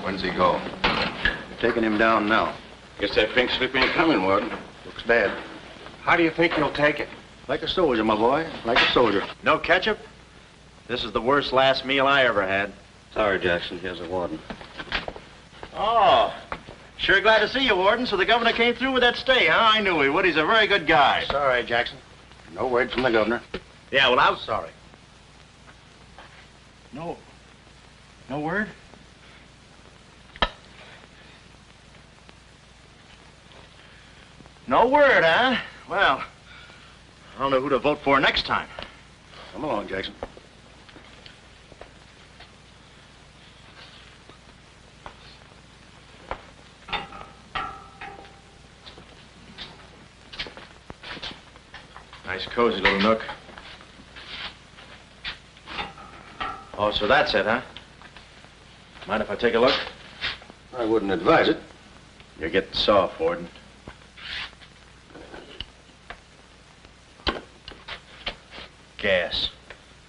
When's he go? Taking him down now. Guess that pink slip ain't coming, Warden. Looks bad. How do you think he'll take it? Like a soldier, my boy. Like a soldier. No ketchup? This is the worst last meal I ever had. Sorry, Jackson. Here's a warden. Oh, sure glad to see you, Warden. So the governor came through with that stay, huh? I knew he would. He's a very good guy. Sorry, Jackson. No word from the governor. Yeah, well, I'm sorry. No word? No word, huh? Well, I don't know who to vote for next time. Come along, Jackson. Nice, cozy little nook. Oh, so that's it, huh? Mind if I take a look? I wouldn't advise it. You're getting soft, Warden. Gas.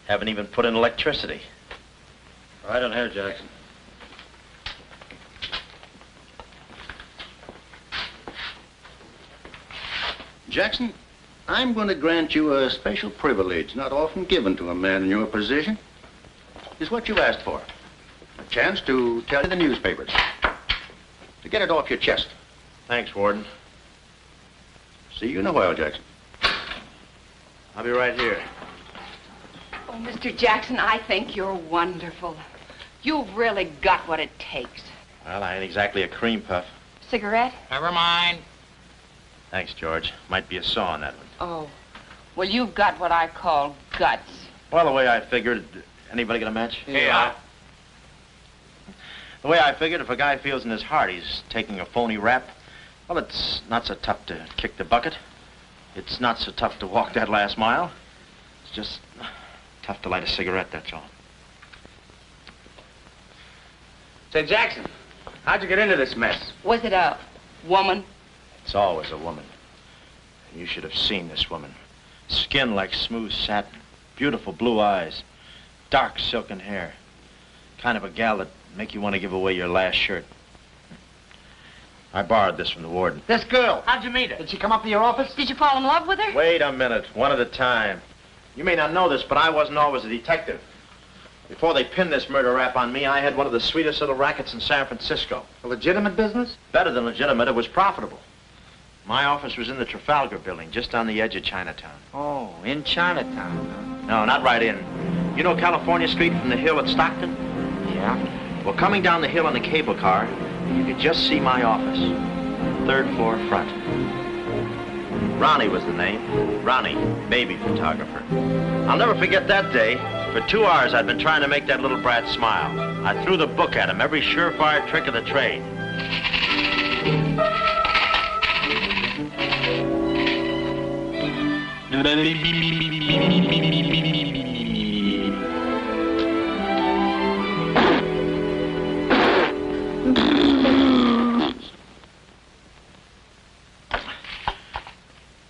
Haven't even put in electricity. Right on here, Jackson. Jackson, I'm going to grant you a special privilege not often given to a man in your position. It's what you asked for. A chance to tell the newspapers. To get it off your chest. Thanks, Warden. See you in a while, Jackson. I'll be right here. Oh, Mr. Jackson, I think you're wonderful. You've really got what it takes. Well, I ain't exactly a cream puff. Cigarette? Never mind. Thanks, George. Might be a saw on that one. Oh, well, you've got what I call guts. Well, the way I figured... Anybody got a match? Yeah. The way I figured, if a guy feels in his heart he's taking a phony rap, well, it's not so tough to kick the bucket. It's not so tough to walk that last mile. It's just tough to light a cigarette, that's all. Say, Jackson, how'd you get into this mess? Was it a woman? It's always a woman. You should have seen this woman. Skin like smooth satin, beautiful blue eyes, dark silken hair. Kind of a gal that'd make you want to give away your last shirt. I borrowed this from the warden. This girl, how'd you meet her? Did she come up to your office? Did you fall in love with her? Wait a minute, one at a time. You may not know this, but I wasn't always a detective. Before they pinned this murder rap on me, I had one of the sweetest little rackets in San Francisco. A legitimate business? Better than legitimate, it was profitable. My office was in the Trafalgar building, just on the edge of Chinatown. Oh, in Chinatown, No, not right in. You know California Street from the hill at Stockton? huh? Yeah. Well, coming down the hill in a cable car, you could just see my office. 3rd floor front. Ronnie was the name. Ronnie, baby photographer. I'll never forget that day. For 2 hours, I'd been trying to make that little brat smile. I threw the book at him, every surefire trick of the trade.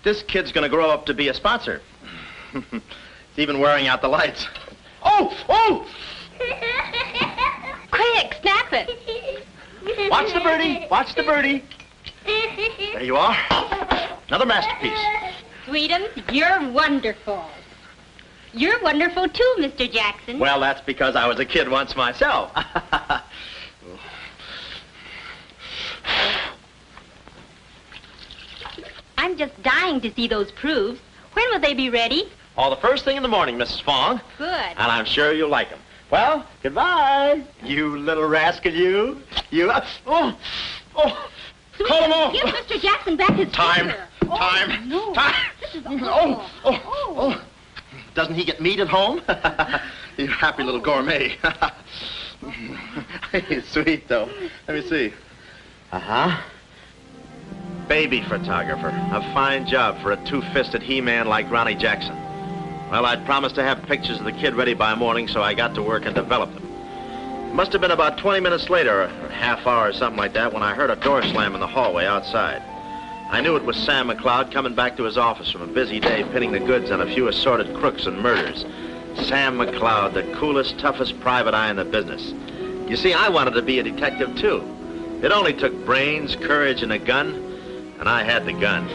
This kid's gonna grow up to be a sponsor. He's even wearing out the lights. Oh! Oh! Quick, snap it. Watch the birdie! Watch the birdie! There you are. Another masterpiece. Sweetums, you're wonderful. You're wonderful too, Mr. Jackson. Well, that's because I was a kid once myself. I'm just dying to see those proofs. When will they be ready? All the first thing in the morning, Mrs. Fong. Good. And I'm sure you'll like them. Well, goodbye. You little rascal, you. You. Oh! Oh! Call him off! Give Mr. Jackson back his Time. finger. Time. Oh, no. Time. This is Oh, oh, oh. Doesn't he get meat at home? You happy little gourmet. He's sweet, though. Let me see. Uh-huh. Baby photographer. A fine job for a two-fisted he-man like Ronnie Jackson. Well, I'd promised to have pictures of the kid ready by morning, so I got to work and developed them. It must have been about 20 minutes later, or a half hour or something like that, when I heard a door slam in the hallway outside. I knew it was Sam McLeod coming back to his office from a busy day pinning the goods on a few assorted crooks and murders. Sam McLeod, the coolest, toughest private eye in the business. You see, I wanted to be a detective, too. It only took brains, courage, and a gun, and I had the gun.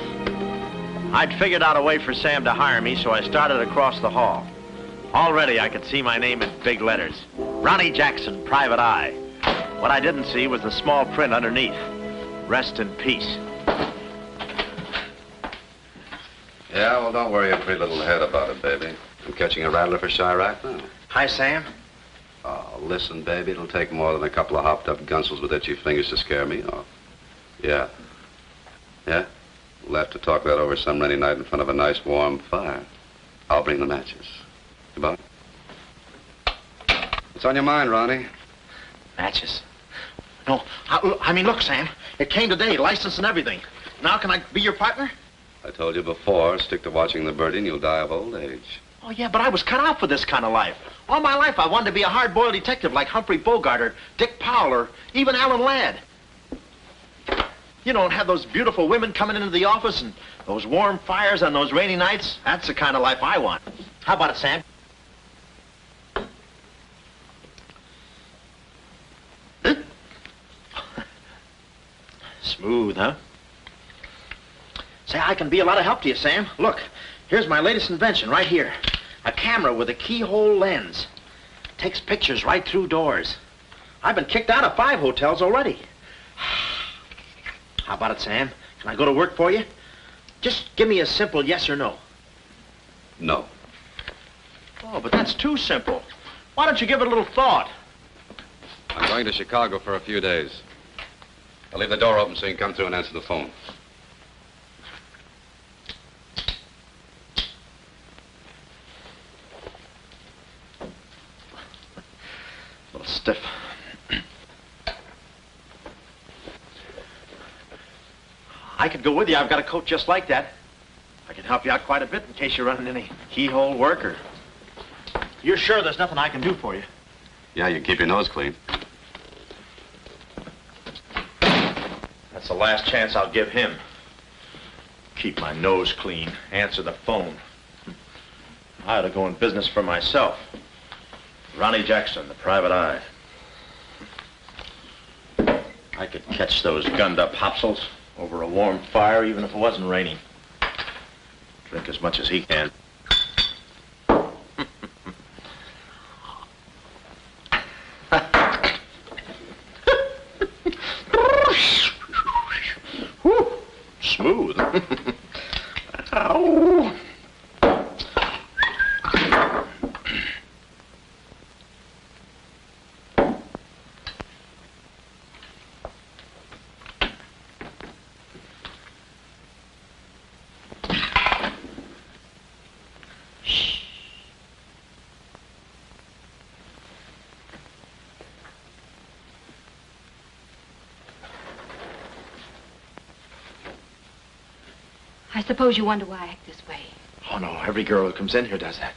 I'd figured out a way for Sam to hire me, so I started across the hall. Already, I could see my name in big letters. Ronnie Jackson, Private Eye. What I didn't see was the small print underneath. Rest in peace. Yeah, well, don't worry your pretty little head about it, baby. I'm catching a rattler for Chirac now. Hi, Sam. Oh, listen, baby, it'll take more than a couple of hopped-up gunsels with itchy fingers to scare me off. Yeah. Yeah? We'll have to talk that over some rainy night in front of a nice warm fire. I'll bring the matches. Goodbye. What's on your mind, Ronnie? Matches. No, I mean, look, Sam. It came today, license and everything. Now can I be your partner? I told you before, stick to watching the birdie and you'll die of old age. Oh, yeah, but I was cut out for this kind of life. All my life, I wanted to be a hard-boiled detective like Humphrey Bogart or Dick Powell or even Alan Ladd. You don't have those beautiful women coming into the office and those warm fires on those rainy nights. That's the kind of life I want. How about it, Sam? Smooth, huh? Say, I can be a lot of help to you, Sam. Look, here's my latest invention right here. A camera with a keyhole lens. Takes pictures right through doors. I've been kicked out of 5 hotels already. How about it, Sam? Can I go to work for you? Just give me a simple yes or no. No. Oh, but that's too simple. Why don't you give it a little thought? I'm going to Chicago for a few days. I'll leave the door open so you can come through and answer the phone. A little stiff. I could go with you. I've got a coat just like that. I can help you out quite a bit in case you're running any keyhole work or... You're sure there's nothing I can do for you? Yeah, you keep your nose clean. That's the last chance I'll give him. Keep my nose clean. Answer the phone. I ought to go in business for myself. Ronnie Jackson, the Private Eye. I could catch those gunned-up hopsels over a warm fire even if it wasn't raining. Drink as much as he can. Whew, smooth. Ow. I suppose you wonder why I act this way. Oh, no, every girl who comes in here does that.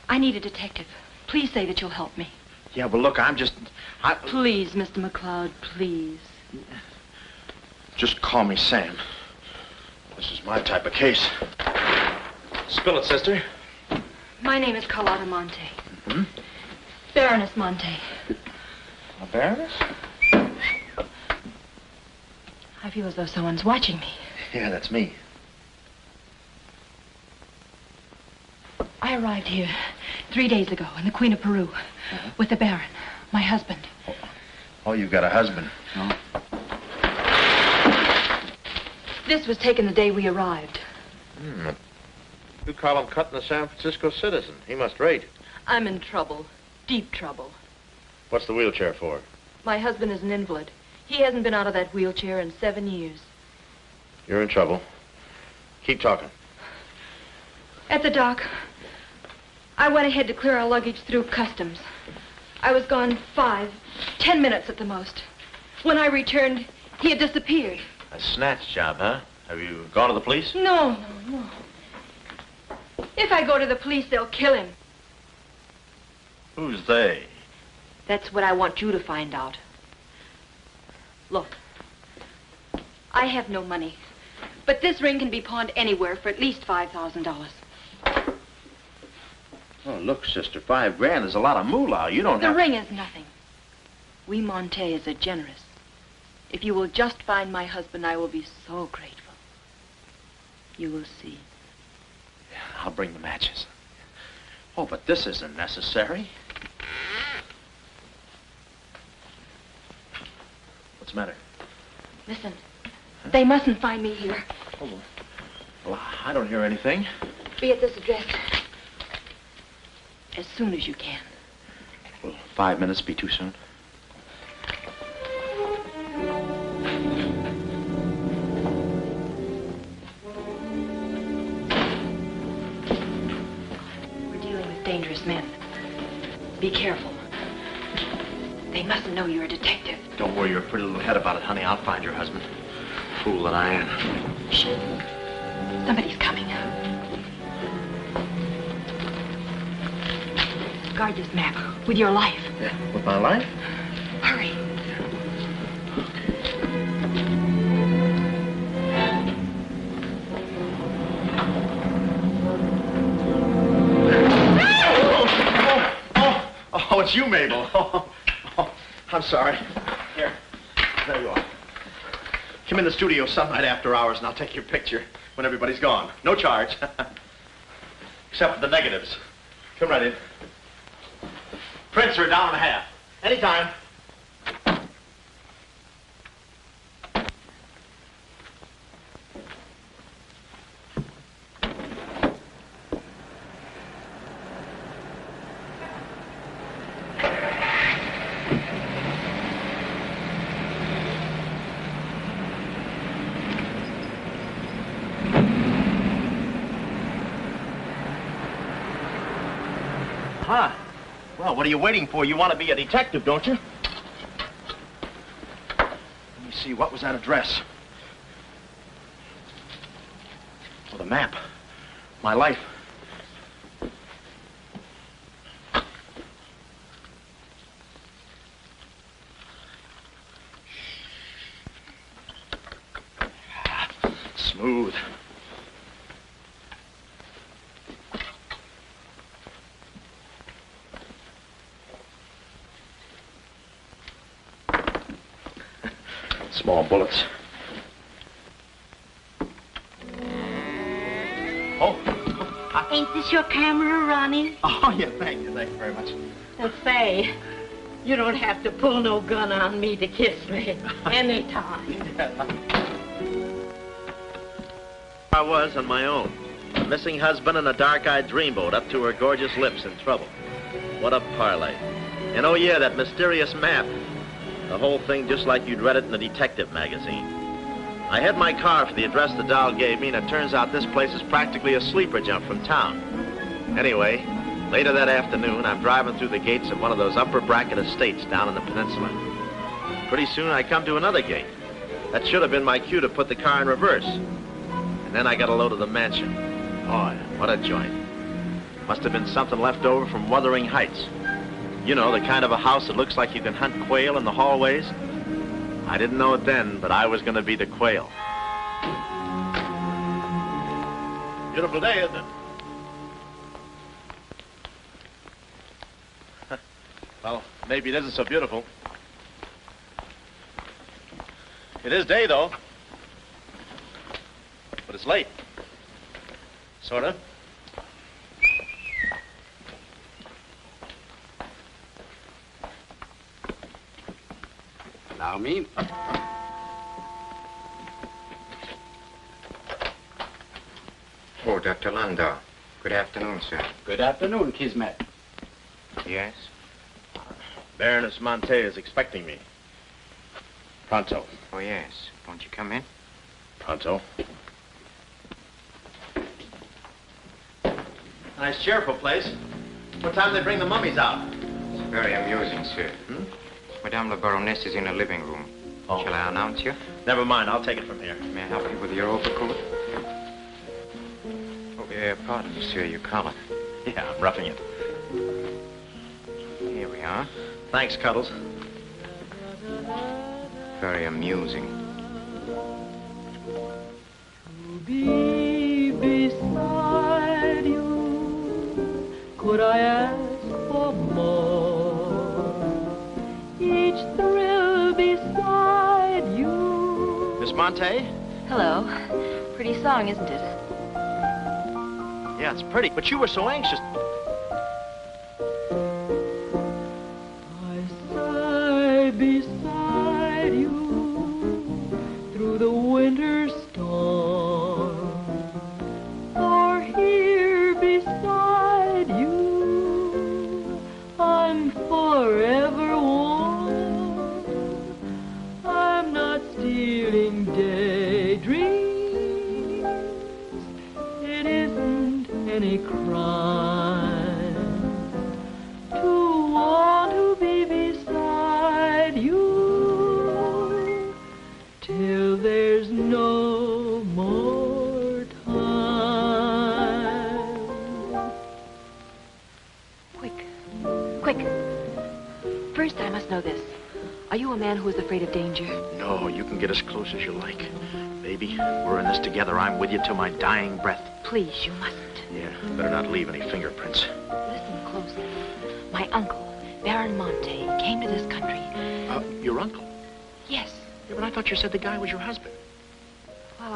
I need a detective. Please say that you'll help me. Yeah, well, look, Please, Mr. McCloud, please. Just call me Sam. This is my type of case. Spill it, sister. My name is Carlotta Monte. Hmm? Baroness Monte. A baroness? I feel as though someone's watching me. Yeah, that's me. I arrived here 3 days ago in the Queen of Peru with the Baron, my husband. Oh, you've got a husband. No. This was taken the day we arrived. You call him cutting a San Francisco citizen. He must rate. I'm in trouble, deep trouble. What's the wheelchair for? My husband is an invalid. He hasn't been out of that wheelchair in 7 years. You're in trouble. Keep talking. At the dock, I went ahead to clear our luggage through customs. I was gone 5-10 minutes at the most. When I returned, he had disappeared. A snatch job, huh? Have you gone to the police? No. If I go to the police, they'll kill him. Who's they? That's what I want you to find out. Look, I have no money, but this ring can be pawned anywhere for at least $5,000. Oh, look, sister, $5 grand is a lot of moolah. You don't The have... ring is nothing. We Montays are generous. If you will just find my husband, I will be so grateful. You will see. Yeah, I'll bring the matches. Oh, but this isn't necessary. What's the matter? Listen, they mustn't find me here. Oh, well, I don't hear anything. Be at this address as soon as you can. Will 5 minutes be too soon? We're dealing with dangerous men. Be careful. They mustn't know you're a detective. Don't worry your pretty little head about it, honey. I'll find your husband. Fool that I am. Shh. Somebody's coming. Guard this map with your life. Yeah, with my life? Hurry. Oh, it's you, Mabel. Oh, I'm sorry. Here, there you are. Come in the studio some night after hours and I'll take your picture when everybody's gone. No charge. Except for the negatives. Come right in. Prints are $1.50. Anytime. Huh. Well, what are you waiting for? You want to be a detective, don't you? Let me see, what was that address? Oh, the map. My life. Smooth. Small bullets. Oh. Ain't this your camera, Ronnie? Oh, yeah, thank you very much. Say, you don't have to pull no gun on me to kiss me anytime. I was on my own. A missing husband and a dark-eyed dreamboat up to her gorgeous lips in trouble. What a parlay. And oh yeah, that mysterious map. The whole thing just like you'd read it in a detective magazine. I had my car for the address the doll gave me, and it turns out this place is practically a sleeper jump from town. Anyway, later that afternoon, I'm driving through the gates of one of those upper bracket estates down in the peninsula. Pretty soon, I come to another gate. That should have been my cue to put the car in reverse. And then I got a load of the mansion. Oh, what a joint. Must have been something left over from Wuthering Heights. You know, the kind of a house that looks like you can hunt quail in the hallways. I didn't know it then, but I was going to be the quail. Beautiful day, isn't it? Well, maybe it isn't so beautiful. It is day, though. But it's late. Sort of. Allow me. Oh, Dr. Landau. Good afternoon, sir. Good afternoon, Kismet. Yes? Baroness Monte is expecting me. Pronto. Oh, yes. Won't you come in? Pronto. Nice, cheerful place. What time do they bring the mummies out? It's very amusing, sir. Madame la Baroness is in the living room. Oh. Shall I announce you? Never mind, I'll take it from here. May I help you with your overcoat? Oh, pardon, monsieur, your collar. Yeah, I'm roughing it. Here we are. Thanks, Cuddles. Very amusing. Be beside you could I ask for more? Each thrill beside you. Miss Monte? Hello. Pretty song, isn't it? Yeah, it's pretty, but you were so anxious. I sigh beside you through the winter storm. For here beside you, I'm forever warm. I'm not stealing daydreams. It isn't any crime to want to be beside you till there's no more time. Quick. First, I must know this. Are you a man who is afraid of danger? No, you can get as close as you like. Baby, we're in this together. I'm with you till my dying breath. Please, you mustn't. Yeah, better not leave any fingerprints. Listen closely. My uncle, Baron Monte, came to this country. Your uncle? Yes. Yeah, but I thought you said the guy was your husband. Well,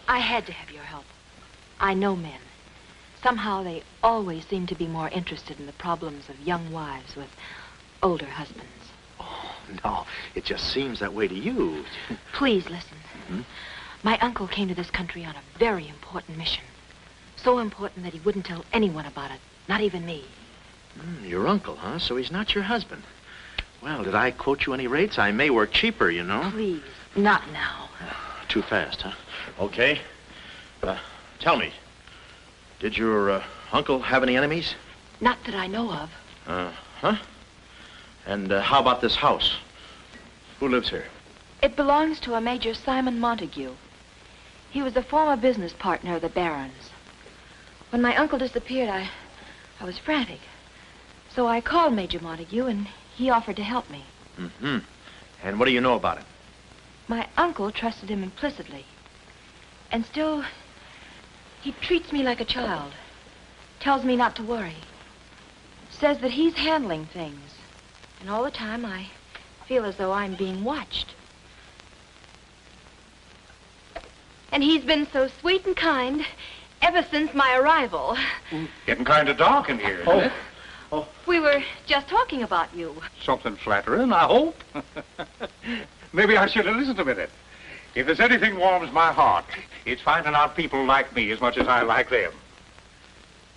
I had to have your help. I know men. Somehow they always seem to be more interested in the problems of young wives with older husbands. Oh, no, it just seems that way to you. Please listen. My uncle came to this country on a very important mission. So important that he wouldn't tell anyone about it, not even me. Your uncle, huh? So he's not your husband. Well, did I quote you any rates? I may work cheaper, you know. Please, not now. Too fast, huh? Okay. Tell me, did your uncle have any enemies? Not that I know of. Huh? And how about this house? Who lives here? It belongs to a Major Simon Montague. He was a former business partner of the Baron's. When my uncle disappeared, I was frantic. So I called Major Montague, and he offered to help me. Mm-hmm. And what do you know about him? My uncle trusted him implicitly. And still, he treats me like a child. Tells me not to worry. Says that he's handling things. And all the time, I feel as though I'm being watched. And he's been so sweet and kind ever since my arrival. Getting kind of dark in here, isn't it? We were just talking about you. Something flattering, I hope. Maybe I should have listened a minute. If there's anything warms my heart, it's finding out people like me as much as I like them.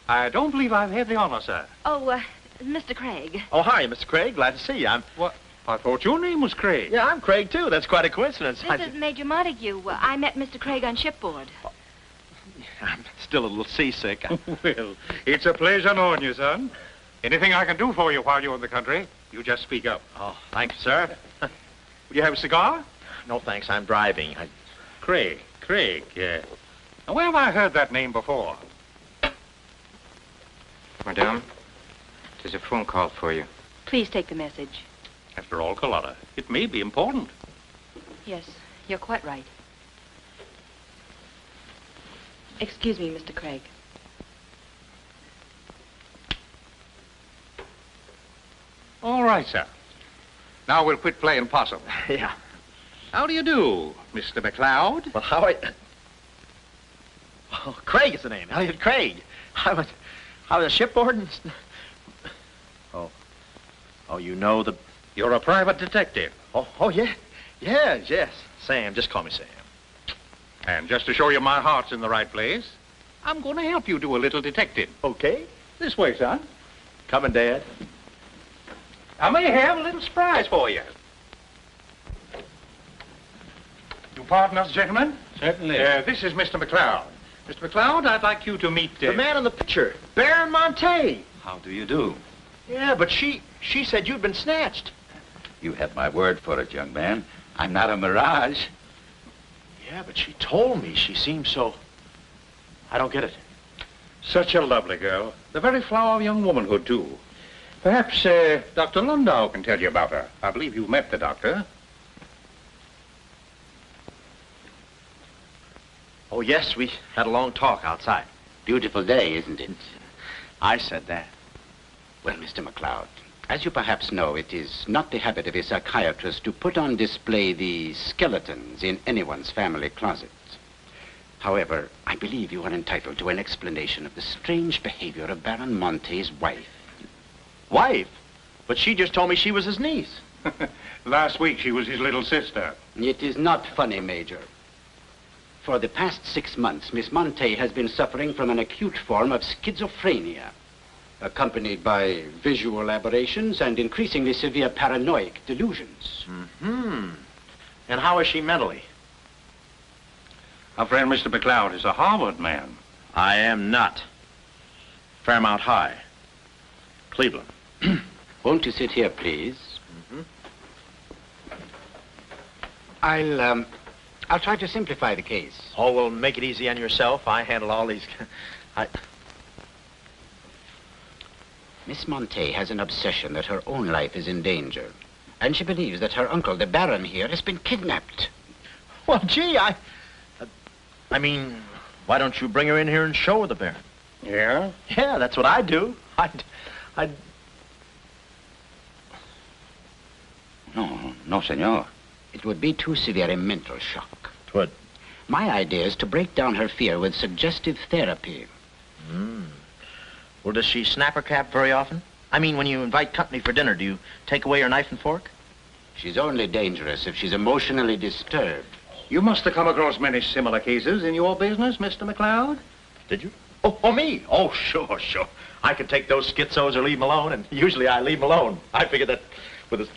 I don't believe I've had the honor, sir. Oh, Mr. Craig. Oh, hi, Mr. Craig. Glad to see you. What? I thought your name was Craig. Yeah, I'm Craig, too. That's quite a coincidence. This is Major Montague. I met Mr. Craig on shipboard. I'm still a little seasick. Well, it's a pleasure knowing you, son. Anything I can do for you while you're in the country, you just speak up. Oh, thank you, sir. Will you have a cigar? No, thanks. I'm driving. Craig, yeah. Now, where have I heard that name before? Madame, there's a phone call for you. Please take the message. After all, Carlotta, it may be important. Yes, you're quite right. Excuse me, Mr. Craig. All right, sir. Now we'll quit playing possum. Yeah. How do you do, Mr. McLeod? Well, how Oh, Craig is the name. Elliott Craig. I was shipboard and... Oh, you know the... You're a private detective. Oh, yeah. Yes. Sam, just call me Sam. And just to show you my heart's in the right place, I'm going to help you do a little detecting. Okay. This way, son. Coming, Dad. I may have a little surprise for you. You pardon us, gentlemen? Certainly. This is Mr. McLeod. Mr. McLeod, I'd like you to meet... The man in the picture, Baron Monte. How do you do? Yeah, but she said you'd been snatched. You have my word for it, young man. I'm not a mirage. Yeah, but she told me. She seemed so... I don't get it. Such a lovely girl. The very flower of young womanhood, too. Perhaps Dr. Lundau can tell you about her. I believe you met the doctor. Oh, yes, we had a long talk outside. beautiful day, isn't it? I said that. Well, Mr. McLeod, as you perhaps know, it is not the habit of a psychiatrist to put on display the skeletons in anyone's family closet. However, I believe you are entitled to an explanation of the strange behavior of Baron Monte's wife. Wife? But she just told me she was his niece. Last week, she was his little sister. It is not funny, Major. For the past 6 months, Miss Monte has been suffering from an acute form of schizophrenia, accompanied by visual aberrations and increasingly severe paranoid delusions. Mm-hmm. And how is she mentally? Our friend Mr. McLeod is a Harvard man. I am not. Fairmount High. Cleveland. Won't you sit here, please? Mm-hmm. I'll try to simplify the case. Oh, well, make it easy on yourself. I handle all these... Miss Monte has an obsession that her own life is in danger. And she believes that her uncle, the Baron here, has been kidnapped. Well, gee, I mean, why don't you bring her in here and show her the Baron? Yeah? Yeah, that's what I'd do. No, senor. It would be too severe a mental shock. Twould. My idea is to break down her fear with suggestive therapy. Well, does she snap her cap very often? I mean, when you invite company for dinner, do you take away her knife and fork? She's only dangerous if she's emotionally disturbed. You must have come across many similar cases in your business, Mr. McLeod. Did you? Oh, me? Oh, sure. I could take those schizos or leave them alone, and usually I leave them alone. I figured that with a...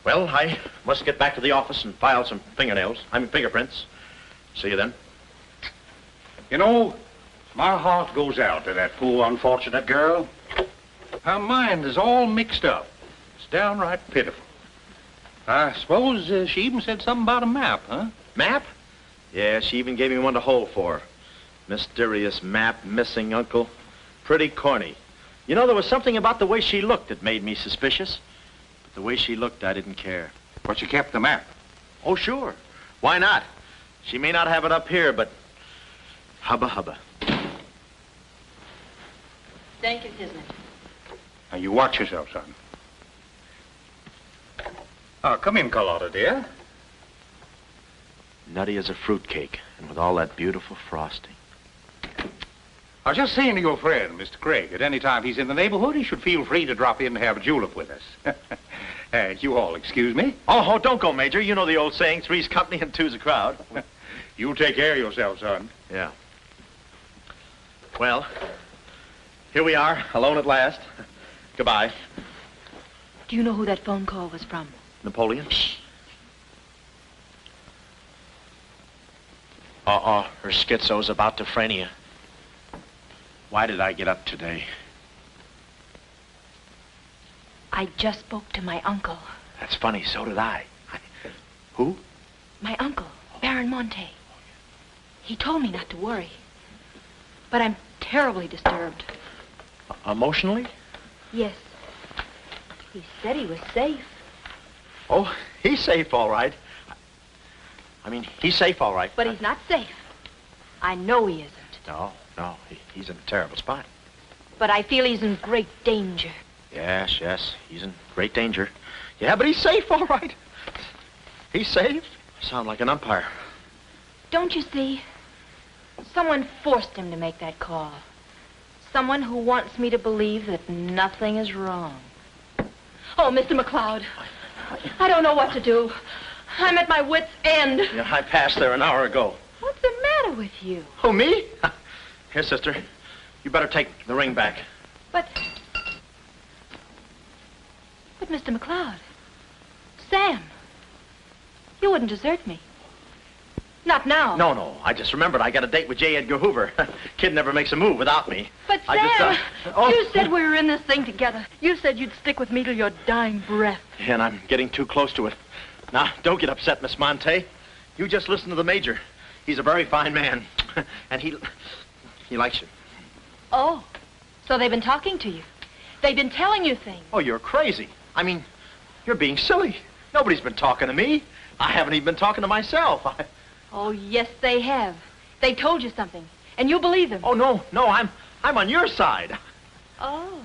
Well, I must get back to the office and file some fingerprints. See you then. You know, my heart goes out to that poor, unfortunate girl. Her mind is all mixed up. It's downright pitiful. I suppose she even said something about a map, huh? Map? Yeah, she even gave me one to hold for. Mysterious map, missing uncle. Pretty corny. You know, there was something about the way she looked that made me suspicious. But the way she looked, I didn't care. But you kept the map. Oh, sure. Why not? She may not have it up here, but hubba. Thank you, Kismet. Now, you watch yourself, son. Come in, Carlotta, dear. Nutty as a fruitcake, and with all that beautiful frosting. I was just saying to your friend, Mr. Craig, at any time he's in the neighborhood, he should feel free to drop in and have a julep with us. You all excuse me? Oh, don't go, Major. You know the old saying, three's company and two's a crowd. You take care of yourself, son. Yeah. Well, here we are, alone at last. Goodbye. Do you know who that phone call was from? Napoleon? Shh. Her schizo's about to frania. Why did I get up today? I just spoke to my uncle. That's funny, so did I. Who? My uncle, Baron Monte. He told me not to worry. But I'm terribly disturbed. Emotionally? Yes. He said he was safe. Oh, he's safe, all right. I mean, he's safe, all right. But he's not safe. I know he isn't. No, he's in a terrible spot. But I feel he's in great danger. Yes, he's in great danger. Yeah, but he's safe, all right. He's safe. Sound like an umpire. Don't you see? Someone forced him to make that call. Someone who wants me to believe that nothing is wrong. Oh, Mr. McLeod, I don't know what to do. I'm at my wit's end. Yeah, I passed there an hour ago. What's the matter with you? Oh, me? Here, sister. You better take the ring back. But Mr. McLeod, Sam, you wouldn't desert me. Not now. No. I just remembered I got a date with J. Edgar Hoover. Kid never makes a move without me. But Sam, you said we were in this thing together. You said you'd stick with me till your dying breath. Yeah, and I'm getting too close to it. Now, don't get upset, Miss Monte. You just listen to the Major. He's a very fine man. And he likes you. Oh, so they've been talking to you. They've been telling you things. Oh, you're crazy. I mean, you're being silly. Nobody's been talking to me. I haven't even been talking to myself. Oh, yes, they have. They told you something. And you believe him? Oh, no, I'm on your side. Oh.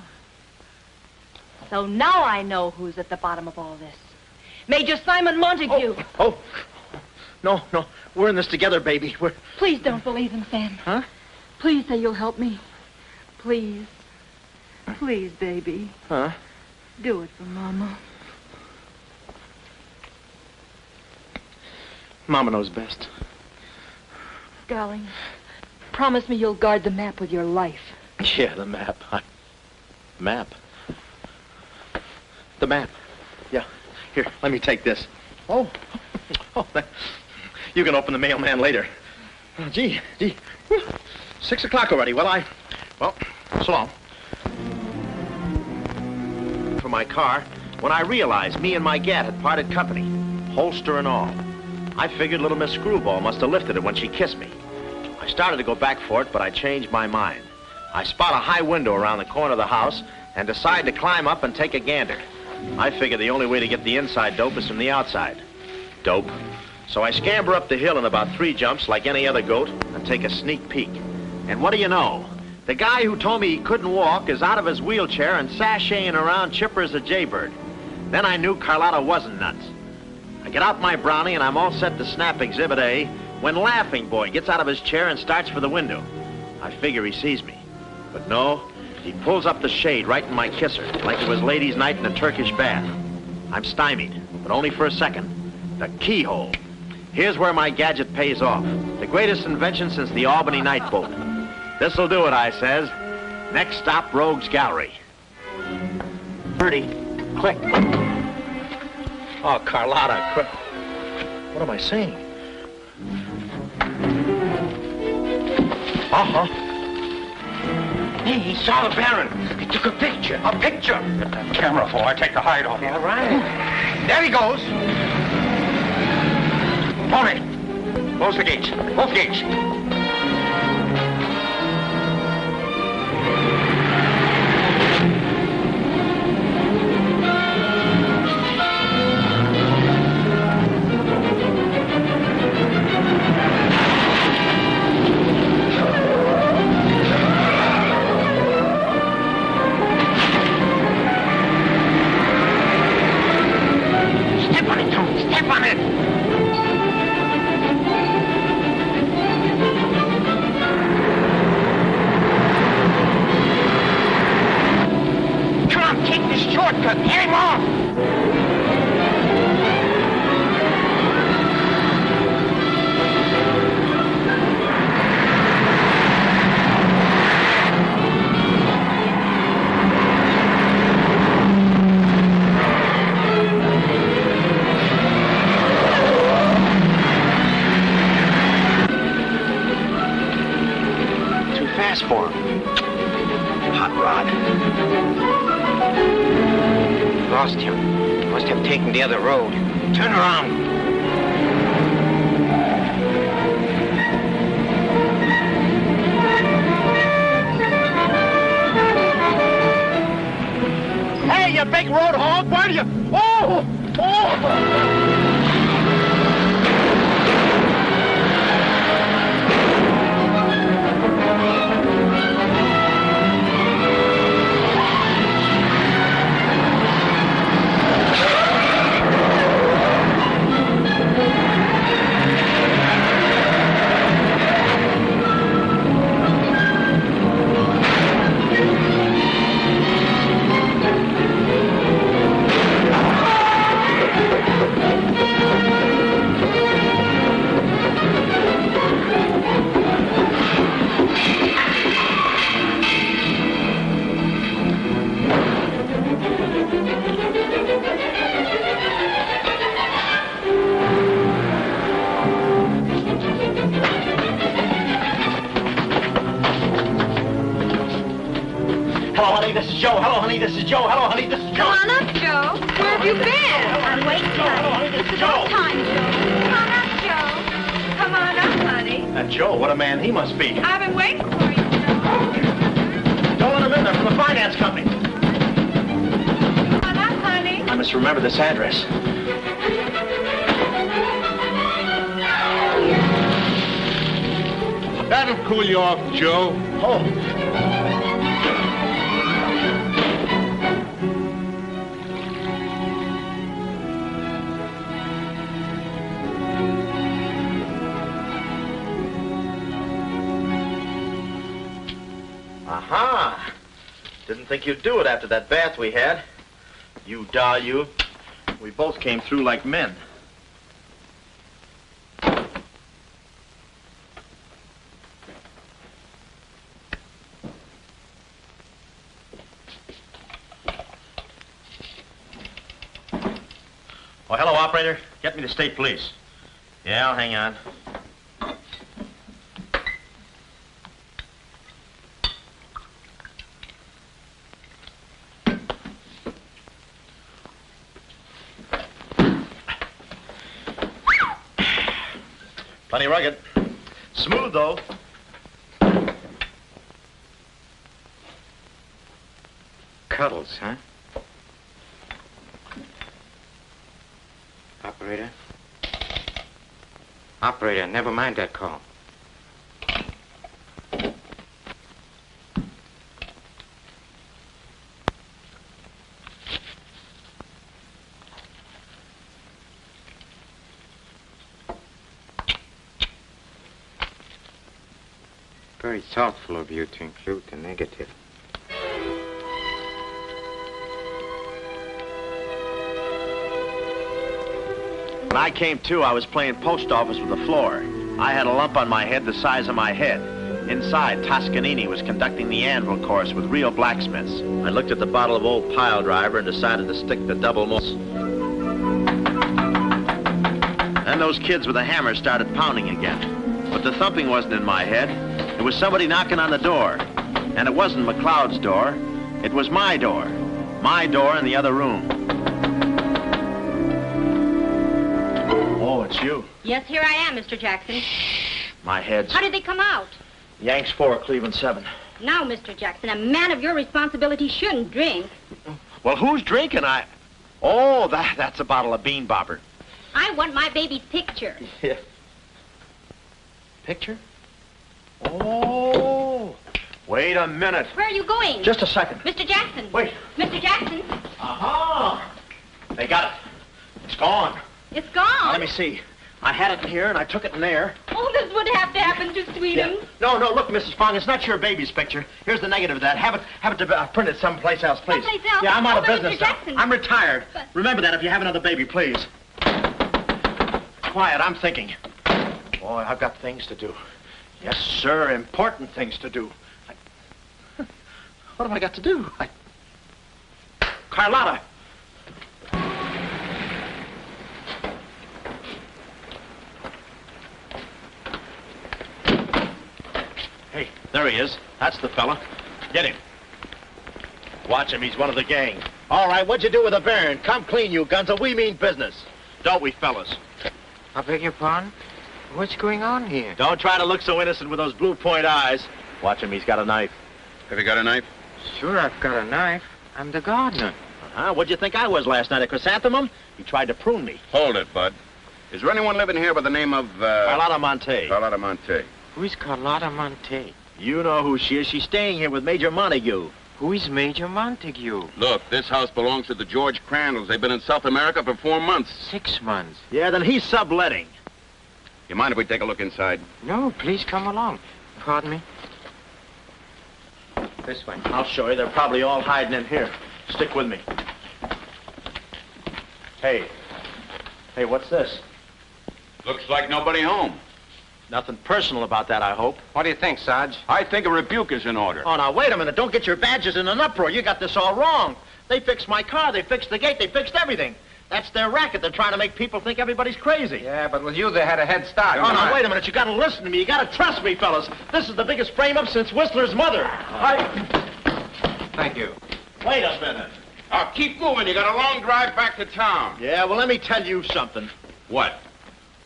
So now I know who's at the bottom of all this. Major Simon Montague. Oh. No, we're in this together, baby. Please don't believe him, Sam. Huh? Please say you'll help me. Please. Please, baby. Huh? Do it for Mama. Mama knows best. Darling, promise me you'll guard the map with your life. Yeah, the map. Map? The map. Yeah. Here, let me take this. Oh, you can open the mailman later. Oh, gee. 6 o'clock already. Well, so long. For my car, when I realized me and my gat had parted company, holster and all, I figured little Miss Screwball must have lifted it when she kissed me. I started to go back for it, but I changed my mind. I spot a high window around the corner of the house and decide to climb up and take a gander. I figure the only way to get the inside dope is from the outside. Dope. So I scamper up the hill in about 3 jumps like any other goat and take a sneak peek. And what do you know? The guy who told me he couldn't walk is out of his wheelchair and sashaying around chipper as a jaybird. Then I knew Carlotta wasn't nuts. I get out my brownie and I'm all set to snap Exhibit A when Laughing Boy gets out of his chair and starts for the window. I figure he sees me. But no, he pulls up the shade right in my kisser, like it was ladies' night in a Turkish bath. I'm stymied, but only for a second. The keyhole. Here's where my gadget pays off. The greatest invention since the Albany night boat. This'll do it, I says. Next stop, Rogue's Gallery. 30. Click. Oh, Carlotta, what am I saying? Uh-huh. Hey, he saw the Baron. He took a picture. A picture? Get that camera for. I take the hide off. All right. There he goes. Tony, close the gates. Both gates. Lost him. Must have taken the other road. Turn around. Hey, you big road hog, where do you... Oh! This is Joe. Hello, honey. This is Joe. Come on up, Joe. Where have you been? I'm waiting, honey. This It's is about Joe. time, Joe. Come on up, Joe. Come on up, honey. That Joe, what a man he must be. I've been waiting for you, Joe. Don't let him in. They're from the finance company. Come on up, honey. I must remember this address. That'll cool you off, Joe. Oh. Aha! Didn't think you'd do it after that bath we had. You doll, you. We both came through like men. Oh, hello, operator. Get me the state police. Yeah, I'll hang on. Plenty rugged. Smooth, though. Cuddles, huh? Operator? Operator, never mind that call. Very thoughtful of you to include the negative. When I came to, I was playing post office with the floor. I had a lump on my head the size of my head. Inside, Toscanini was conducting the anvil course with real blacksmiths. I looked at the bottle of old pile driver and decided to stick the double moles. Then those kids with the hammer started pounding again. But the thumping wasn't in my head. It was somebody knocking on the door. And it wasn't McLeod's door. It was my door. My door in the other room. Oh, it's you. Yes, here I am, Mr. Jackson. My head's... How did they come out? Yanks 4, Cleveland 7. Now, Mr. Jackson, a man of your responsibility shouldn't drink. Well, who's drinking? Oh, that's a bottle of bean bobber. I want my baby's picture. Yeah. Picture? Oh. Wait a minute. Where are you going? Just a second. Mr. Jackson. Wait. Mr. Jackson. Aha! They got it. It's gone. It's gone. Now, let me see. I had it in here, and I took it in there. Oh, this would have to happen to Sweden. Yeah. No, look, Mrs. Fong, it's not your baby's picture. Here's the negative of that. Have it printed someplace else, please. Someplace else? Yeah, I'm out of but business Mr. now. Jackson. I'm retired. But... Remember that if you have another baby, please. Quiet, I'm thinking. Boy, I've got things to do. Yes, sir, important things to do. What have I got to do? Carlotta! Hey, there he is. That's the fella. Get him. Watch him. He's one of the gang. All right, what'd you do with the baron? Come clean, you Gunzo. We mean business. Don't we, fellas? I beg your pardon? What's going on here? Don't try to look so innocent with those blue point eyes. Watch him. He's got a knife. Have you got a knife? Sure, I've got a knife. I'm the gardener. What'd you think I was last night, a chrysanthemum? He tried to prune me. Hold it, Bud. Is there anyone living here by the name of, Carlotta Monte. Carlotta Monte. Who's Carlotta Monte? You know who she is. She's staying here with Major Montague. Who is Major Montague? Look, this house belongs to the George Crandalls. They've been in South America for 4 months. 6 months. Yeah, then he's subletting. You mind if we take a look inside? No, please come along. Pardon me? This way. I'll show you. They're probably all hiding in here. Stick with me. Hey, what's this? Looks like nobody home. Nothing personal about that, I hope. What do you think, Sarge? I think a rebuke is in order. Oh, now, wait a minute. Don't get your badges in an uproar. You got this all wrong. They fixed my car. They fixed the gate. They fixed everything. That's their racket. They're trying to make people think everybody's crazy. Yeah, but with you, they had a head start. Oh, now, wait a minute. You got to listen to me. You got to trust me, fellas. This is the biggest frame-up since Whistler's mother. Thank you. Wait a minute. Keep moving. You got a long drive back to town. Yeah, well, let me tell you something. What?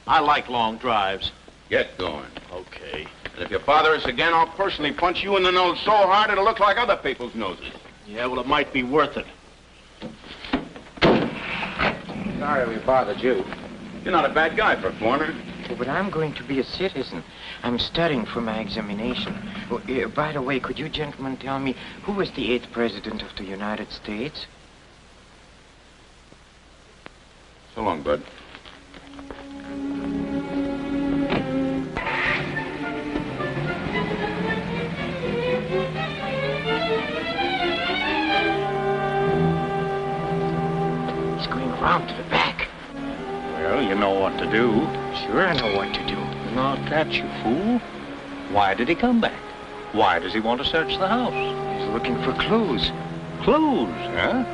I like long drives. Get going. Okay. And if you bother us again, I'll personally punch you in the nose so hard it'll look like other people's noses. Yeah, well, it might be worth it. Sorry we bothered you. You're not a bad guy for a foreigner. Oh, but I'm going to be a citizen. I'm studying for my examination. Oh, by the way, could you gentlemen tell me who was the 8th president of the United States? So long, Bud. He's going around to the back. Well, you know what to do. Sure, I know what to do. Not that, you fool. Why did he come back? Why does he want to search the house? He's looking for clues. Clues, huh?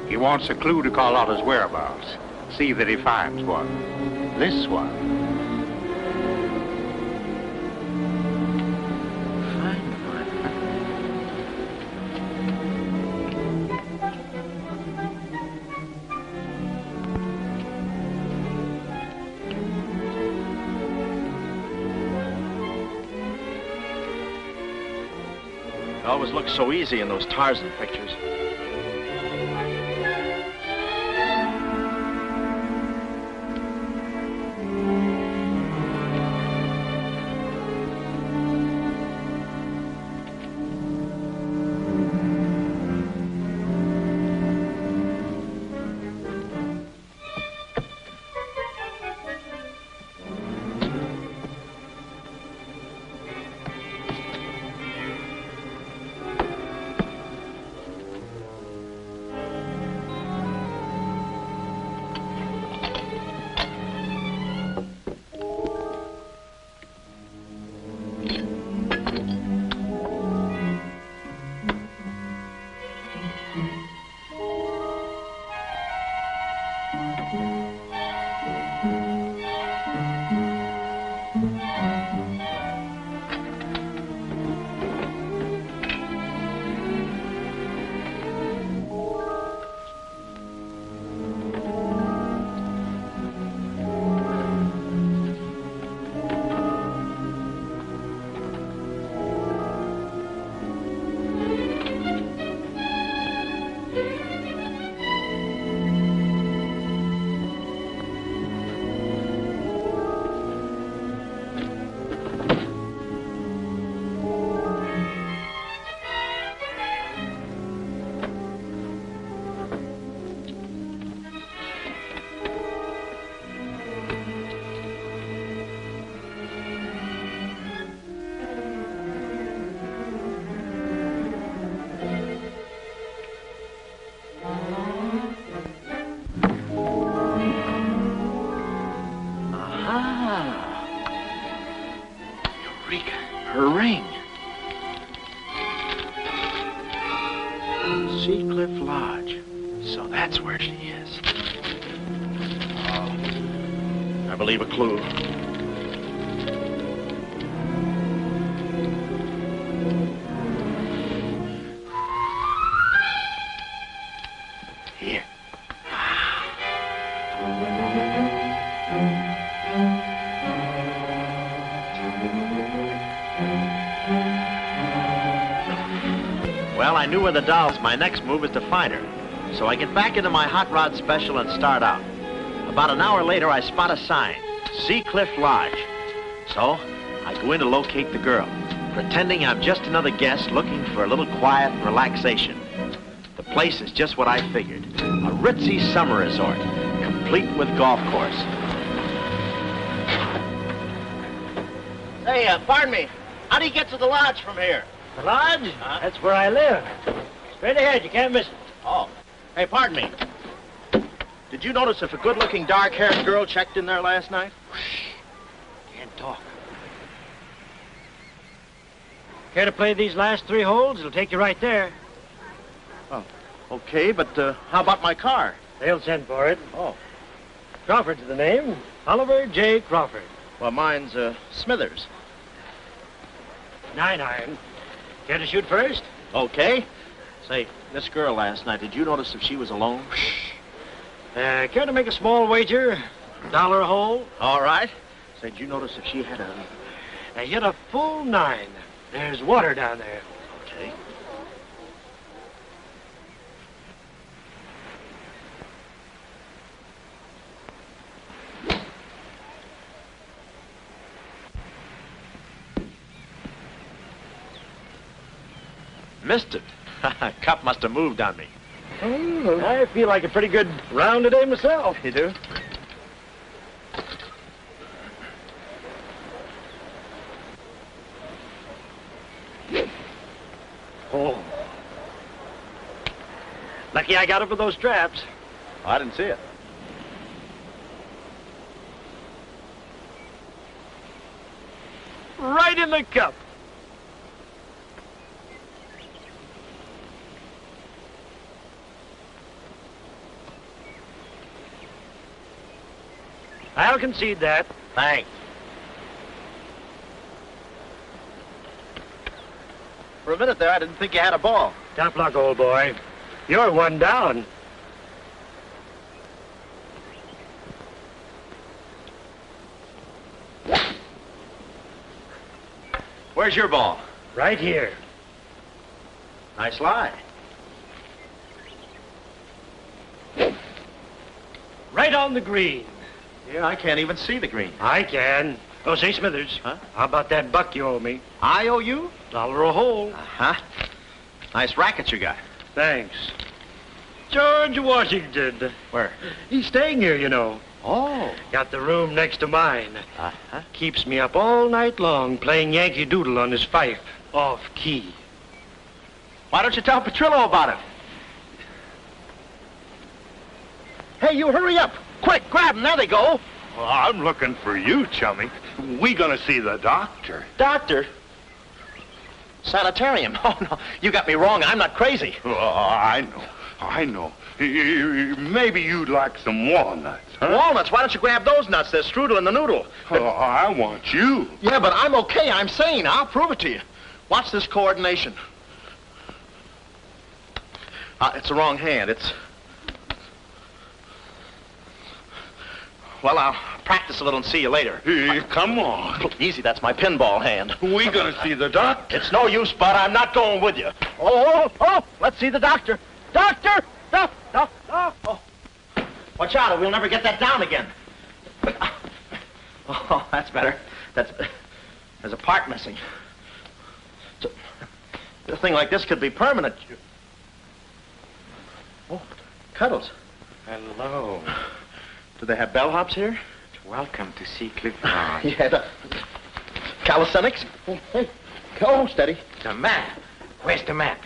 He wants a clue to call out his whereabouts. See that he finds one. This one. Find one. It always looks so easy in those Tarzan pictures. Her ring. Sea Cliff Lodge. So that's where she is. Oh, I believe a clue. Here. Well, I knew where the doll was. My next move is to find her. So I get back into my hot rod special and start out. About an hour later, I spot a sign, Sea Cliff Lodge. So I go in to locate the girl, pretending I'm just another guest looking for a little quiet and relaxation. The place is just what I figured, a ritzy summer resort, complete with golf course. Hey, pardon me, how do you get to the lodge from here? The lodge? That's where I live. Straight ahead, you can't miss it. Oh. Hey, pardon me. Did you notice if a good-looking, dark-haired girl checked in there last night? Can't talk. Care to play these last 3 holes? It'll take you right there. Oh, okay, but how about my car? They'll send for it. Oh. Crawford's the name. Oliver J. Crawford. Well, mine's Smithers. 9-iron. Care to shoot first? Okay. Say, this girl last night, did you notice if she was alone? Care to make a small wager? $1 a hole? All right. Say, did you notice if she had a... hit a full 9. There's water down there. Okay. Missed it. Cup must have moved on me. Oh, I feel like a pretty good round today myself. You do? Oh. Lucky I got up with those straps. I didn't see it. Right in the cup. I'll concede that. Thanks. For a minute there, I didn't think you had a ball. Tough luck, old boy. You're one down. Where's your ball? Right here. Nice lie. Right on the green. Yeah, I can't even see the green. I can. Oh, say, Smithers. Huh? How about that buck you owe me? I owe you? $1 a hole. Uh-huh. Nice racket you got. Thanks. George Washington. Where? He's staying here, you know. Oh. Got the room next to mine. Uh-huh. Keeps me up all night long playing Yankee Doodle on his fife. Off key. Why don't you tell Petrillo about it? Hey, you hurry up. Quick, grab them. There they go. Well, I'm looking for you, chummy. We gonna see the doctor. Doctor? Sanitarium. Oh, no. You got me wrong. I'm not crazy. Oh, I know. Maybe you'd like some walnuts, huh? Walnuts? Why don't you grab those nuts? There's strudel in the noodle. Oh, I want you. Yeah, but I'm okay. I'm sane. I'll prove it to you. Watch this coordination. It's the wrong hand. It's... Well, I'll practice a little and see you later. Hey, come on. Easy, that's my pinball hand. We gonna see the doctor. It's no use, Bud. I'm not going with you. Oh, let's see the doctor. Doctor! Oh. Watch out, or we'll never get that down again. Oh, that's better. There's a part missing. A thing like this could be permanent. Oh, Cuddles. Hello. Do they have bellhops here? Welcome to see Clifford. Yeah, the calisthenics. Hey, go, steady. The map. Where's the map?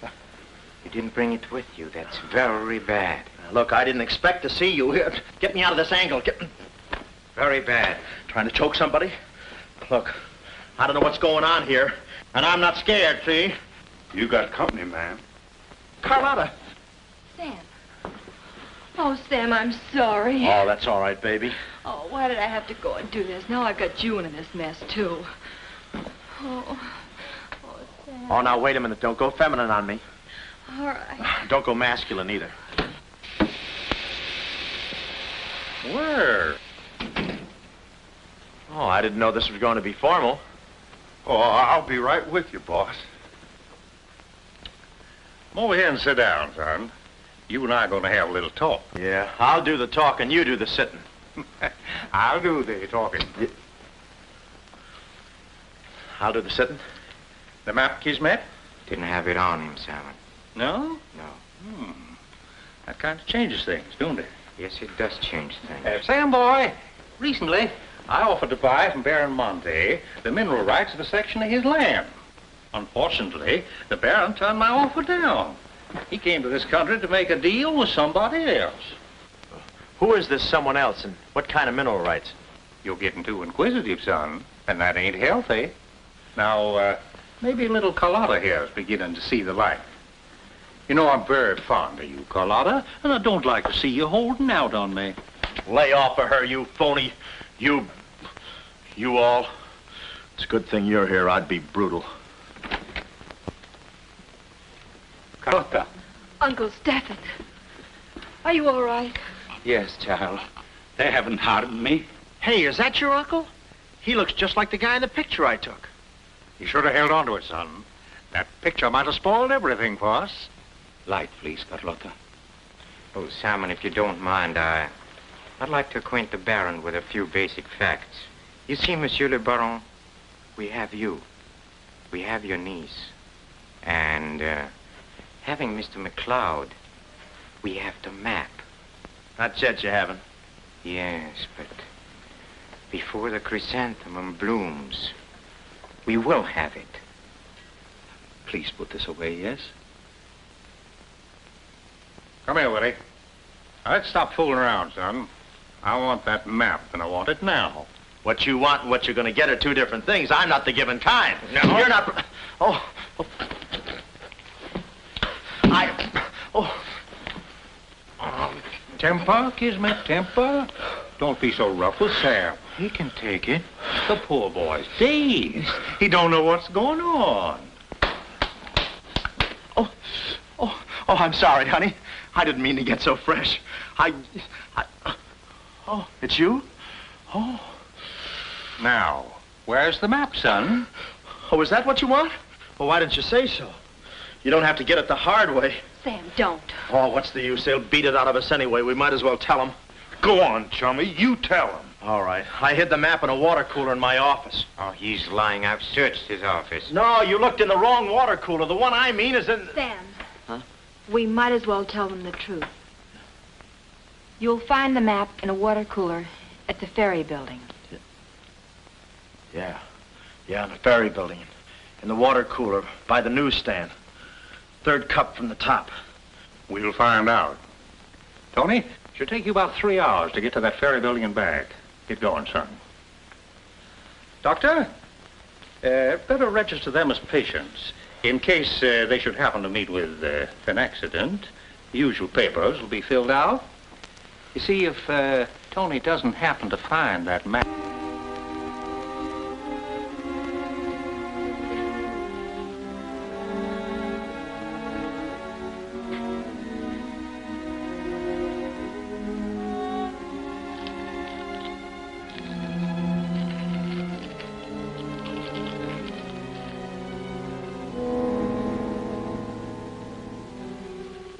You didn't bring it with you. That's very bad. Look, I didn't expect to see you here. Get me out of this angle. Very bad. Trying to choke somebody? Look, I don't know what's going on here, and I'm not scared, see? You got company, ma'am. Carlotta. Sam. Oh, Sam, I'm sorry. Oh, that's all right, baby. Oh, why did I have to go and do this? Now I've got you in this mess, too. Oh, Sam. Oh, now, wait a minute. Don't go feminine on me. All right. Don't go masculine, either. Where? Oh, I didn't know this was going to be formal. Oh, I'll be right with you, boss. Come over here and sit down, son. You and I are going to have a little talk. Yeah, I'll do the talking, you do the sitting. I'll do the talking. I'll do the sitting. The map, Kismet? Didn't have it on him, Simon. No? No. That kind of changes things, don't it? Yes, it does change things. Sam, boy, recently I offered to buy from Baron Monte the mineral rights of a section of his land. Unfortunately, the Baron turned my offer down. He came to this country to make a deal with somebody else. Who is this someone else, and what kind of mineral rights? You're getting too inquisitive, son, and that ain't healthy. Now, maybe little Carlotta here is beginning to see the light. You know, I'm very fond of you, Carlotta, and I don't like to see you holding out on me. Lay off of her, you phony. You all. It's a good thing you're here. I'd be brutal. Carlotta. Uncle Stafford. Are you all right? Yes, child. They haven't harmed me. Hey, is that your uncle? He looks just like the guy in the picture I took. You should have held on to it, son. That picture might have spoiled everything for us. Light, please, Carlotta. Oh, Simon, if you don't mind, I'd like to acquaint the Baron with a few basic facts. You see, Monsieur le Baron, we have you. We have your niece. And, having Mr. McLeod, we have the map. Not yet, you haven't. Yes, but before the chrysanthemum blooms, we will have it. Please put this away, yes? Come here, Willie. Now, let's stop fooling around, son. I want that map, and I want it now. What you want and what you're going to get are two different things. I'm not the given kind. No. You're not... Oh. Temper, Kismet, temper. Don't be so rough with Sam. He can take it. The poor boy's dazed. He don't know what's going on. Oh, I'm sorry, honey. I didn't mean to get so fresh. Oh, it's you? Oh. Now, where's the map, son? Oh, is that what you want? Well, why didn't you say so? You don't have to get it the hard way. Sam, don't. Oh, what's the use? They'll beat it out of us anyway. We might as well tell them. Go on, chummy. You tell them. All right. I hid the map in a water cooler in my office. Oh, he's lying. I've searched his office. No, you looked in the wrong water cooler. The one I mean is in... Sam. Huh? We might as well tell them the truth. You'll find the map in a water cooler at the ferry building. Yeah, in the ferry building. In the water cooler by the newsstand. Third cup from the top. We'll find out. Tony, it should take you about 3 hours to get to that ferry building and back. Get going, son. Doctor, better register them as patients. In case they should happen to meet with an accident, the usual papers will be filled out. You see, if Tony doesn't happen to find that map...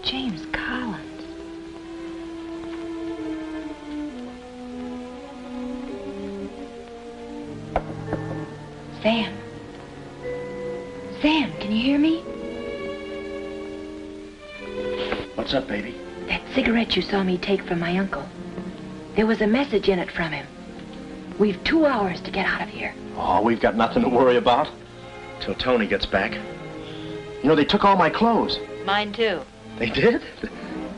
James Collins. Sam. Sam, can you hear me? What's up, baby? That cigarette you saw me take from my uncle. There was a message in it from him. We've 2 hours to get out of here. Oh, we've got nothing to worry about. Till Tony gets back. You know, they took all my clothes. Mine too. They did?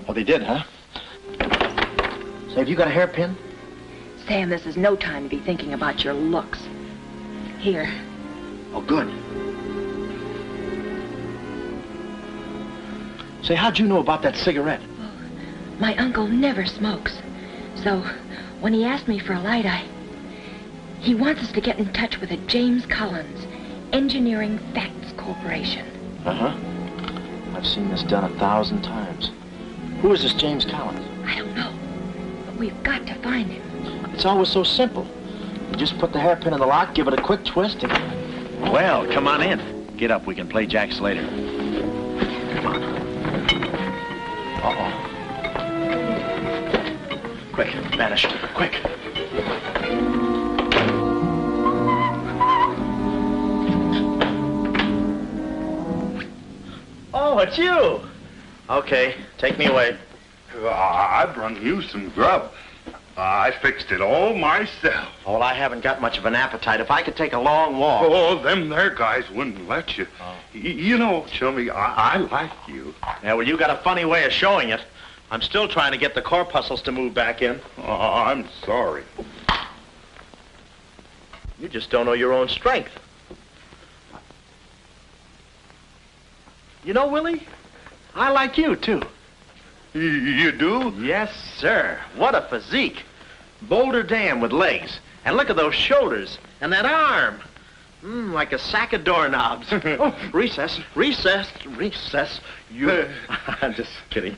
Oh, they did, huh? Say, have you got a hairpin? Sam, this is no time to be thinking about your looks. Here. Oh, good. Say, how'd you know about that cigarette? Well, my uncle never smokes. So, when he asked me for a light, he wants us to get in touch with a James Collins, Engineering Facts Corporation. Uh-huh. I've seen this done 1,000 times. Who is this James Collins? I don't know, but we've got to find him. It's always so simple. You just put the hairpin in the lock, give it a quick twist, and... Well, come on in. Get up, we can play jacks later. Come on. Uh-oh. Quick, vanish, quick. Oh, it's you. Okay, take me away. I brung you some grub. I fixed it all myself. Oh, well, I haven't got much of an appetite. If I could take a long walk... Oh, them there guys wouldn't let you. Oh. You know, Chummy, I like you. Yeah, well, you got a funny way of showing it. I'm still trying to get the corpuscles to move back in. Oh, I'm sorry. You just don't know your own strength. You know, Willie, I like you, too. You do? Yes, sir. What a physique. Boulder Dam with legs. And look at those shoulders. And that arm. Like a sack of doorknobs. Oh, recess. You... I'm just kidding.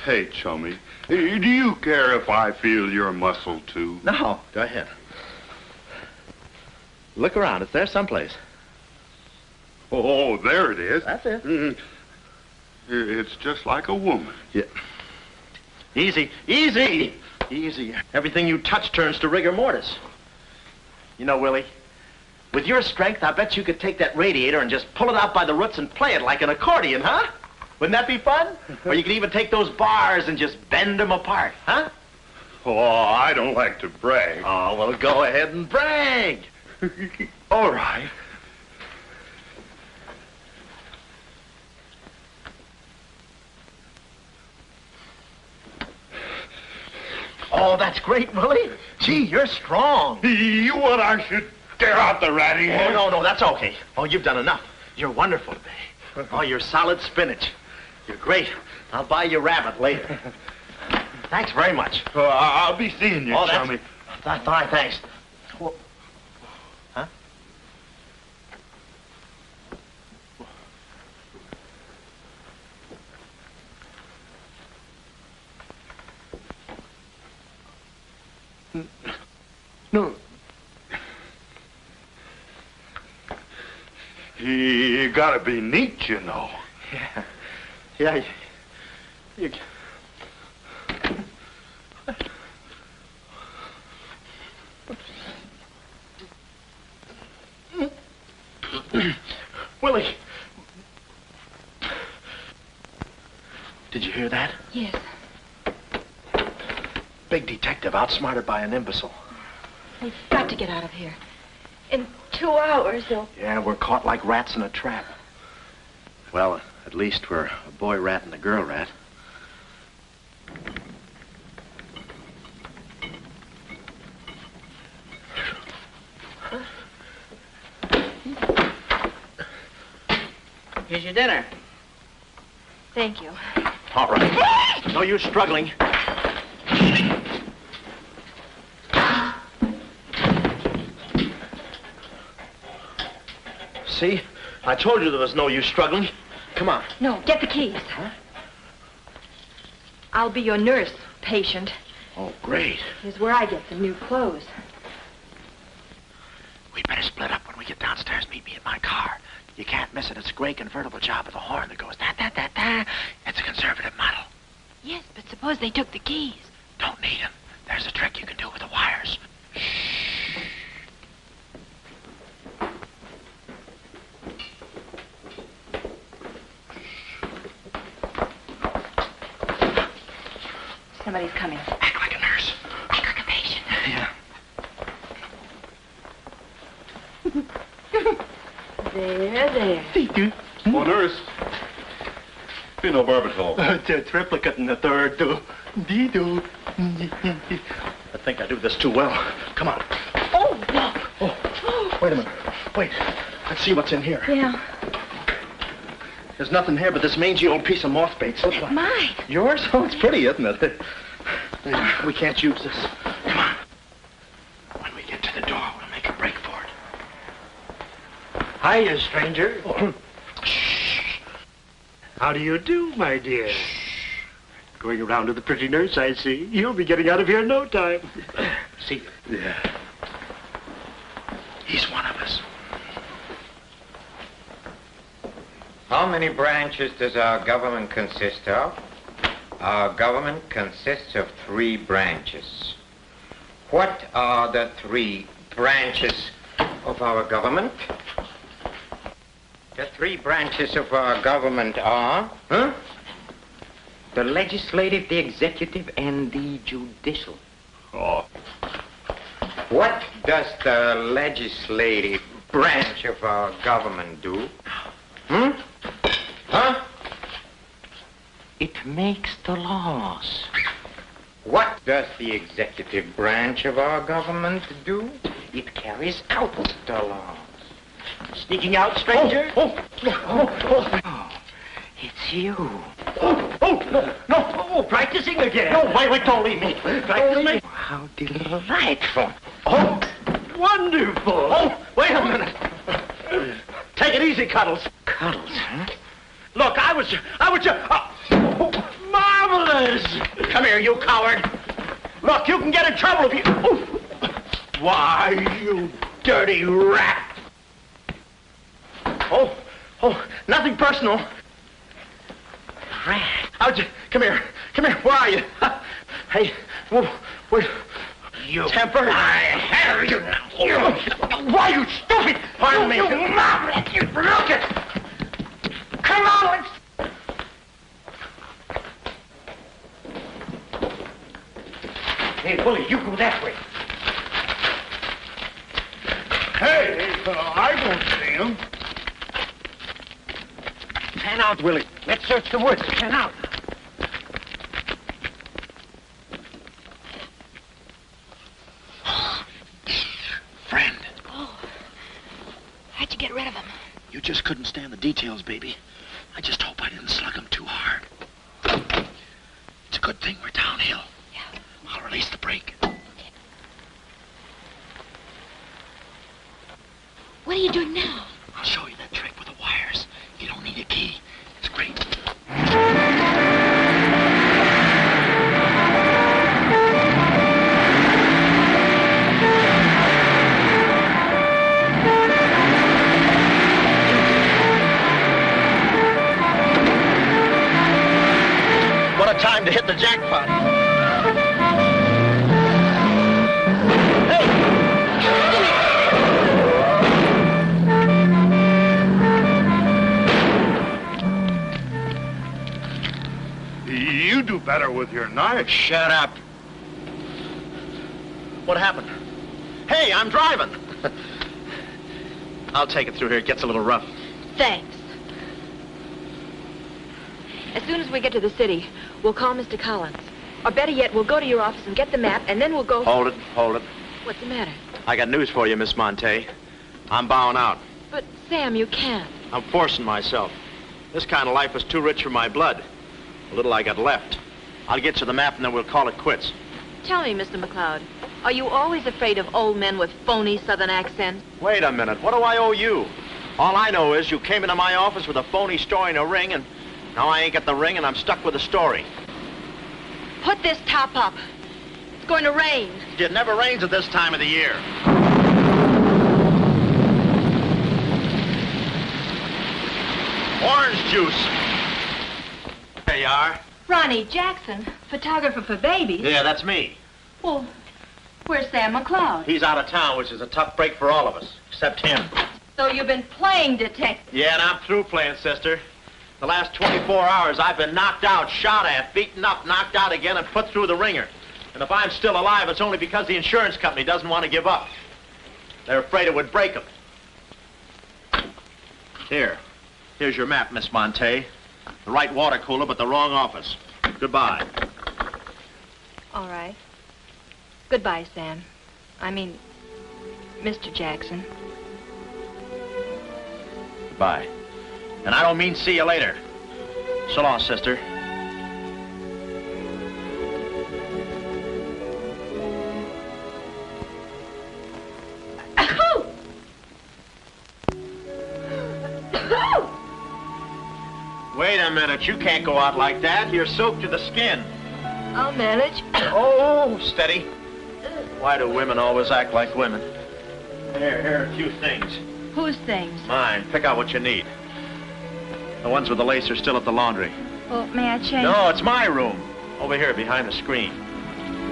Hey, Chummy, do you care if I feel your muscle, too? No, go ahead. Look around. It's there someplace. Oh, there it is. That's it. It's just like a woman. Yeah. Easy. Everything you touch turns to rigor mortis. You know, Willie, With your strength, I bet you could take that radiator and just pull it out by the roots and play it like an accordion, huh? Wouldn't that be fun? Or you could even take those bars and just bend them apart, huh? Oh, I don't like to brag. Oh, well, go ahead and brag. All right. Oh, that's great, Willie. Gee, you're strong. You want I should tear out the ratty hair? Oh, no, that's okay. Oh, you've done enough. You're wonderful today. Oh, you're solid spinach. You're great. I'll buy you rabbit later. Thanks very much. I'll be seeing you, chummy. That's fine, thanks. Well, huh? No. You gotta be neat, you know. Yeah. Yeah. You... Willie. Did you hear that? Yes. Big detective outsmarted by an imbecile. We've got to get out of here. In 2 hours, they'll... Yeah, we're caught like rats in a trap. Well, at least we're a boy rat and a girl rat. Here's your dinner. Thank you. All right. No use struggling. See? I told you there was no use struggling. Come on. No, get the keys. Huh? I'll be your nurse, patient. Oh, great. Here's where I get some new clothes. We better split up when we get downstairs. Meet me at my car. You can't miss it. It's a gray convertible job with a horn that goes da-da-da-da. It's a conservative model. Yes, but suppose they took the keys. Don't need them. There's a trick you can do with the wires. Somebody's coming. Act like a nurse. Act like a patient. Yeah. There. Oh, nurse. Be no barbershop. The triplicate in the third, do. Dee-doo. I think I do this too well. Come on. Oh, no. Oh, wait a minute. Wait. Let's see what's in here. Yeah. There's nothing here but this mangy old piece of moth bait. It's mine. Yours? Oh, it's pretty, isn't it? We can't use this. Come on. When we get to the door, we'll make a break for it. Hiya, stranger. Oh. Shh. How do you do, my dear? Going around to the pretty nurse, I see. You'll be getting out of here in no time. See? Yeah. He's one of us. How many branches does our government consist of? Our government consists of 3 branches. What are the 3 branches of our government? The 3 branches of our government are, the legislative, the executive, and the judicial. Oh. What does the legislative branch of our government do? Huh? It makes the laws. What does the executive branch of our government do? It carries out the laws. Sneaking out, stranger? Oh, it's you. No, practicing again. No, wait, don't leave me. Practicing? How delightful. Oh, wonderful. Oh, wait a minute. Take it easy, Cuddles. Cuddles, huh? Look, I was marvelous. Come here, you coward. Look, you can get in trouble if you... Why, you dirty rat. Oh, nothing personal. Rat. Come here. Where are you? Hey, where... you. Temper? I have you now. Why, you stupid! Pardon me. You mouth! You look it! Come on, let's... Hey, Willie, you go that way. Hey, I don't see him. Pan out, Willie. Let's search the woods. Pan out. Friend, Oh. How'd you get rid of him? you just couldn't stand the details, baby. I just hope I didn't slug him too hard. It's a good thing we're downhill. Yeah. I'll release the brake. What are you doing now? I'll show you that trick with the wires. You don't need a key. It's great. What a time to hit the jackpot. You do better with your knife. Shut up. What happened? Hey, I'm driving. I'll take it through here. It gets a little rough. Thanks. As soon as we get to the city, we'll call Mr. Collins. Or better yet, we'll go to your office and get the map, and then we'll go... Hold it. What's the matter? I got news for you, Miss Monte. I'm bowing out. But, Sam, you can't. I'm forcing myself. This kind of life is too rich for my blood. The little I got left. I'll get you the map, and then we'll call it quits. Tell me, Mr. McLeod, are you always afraid of old men with phony southern accents? Wait a minute. What do I owe you? All I know is you came into my office with a phony story and a ring, and now I ain't got the ring, and I'm stuck with the story. Put this top up. It's going to rain. It never rains at this time of the year. Orange juice. There you are. Ronnie Jackson, photographer for babies. Yeah, that's me. Well, where's Sam McLeod? He's out of town, which is a tough break for all of us, except him. So you've been playing detective. Yeah, and I'm through playing, sister. The last 24 hours, I've been knocked out, shot at, beaten up, knocked out again, and put through the ringer. And if I'm still alive, it's only because the insurance company doesn't want to give up. They're afraid it would break them. Here's your map, Miss Monte. The right water cooler, but the wrong office. Goodbye. All right. Goodbye, Sam. I mean, Mr. Jackson. Goodbye. And I don't mean see you later. So long, sister. Wait a minute, you can't go out like that. You're soaked to the skin. I'll manage. Oh, steady. Why do women always act like women? Here are a few things. Whose things? Mine. Pick out what you need. The ones with the lace are still at the laundry. Well, may I change? No, it's my room. Over here, behind the screen.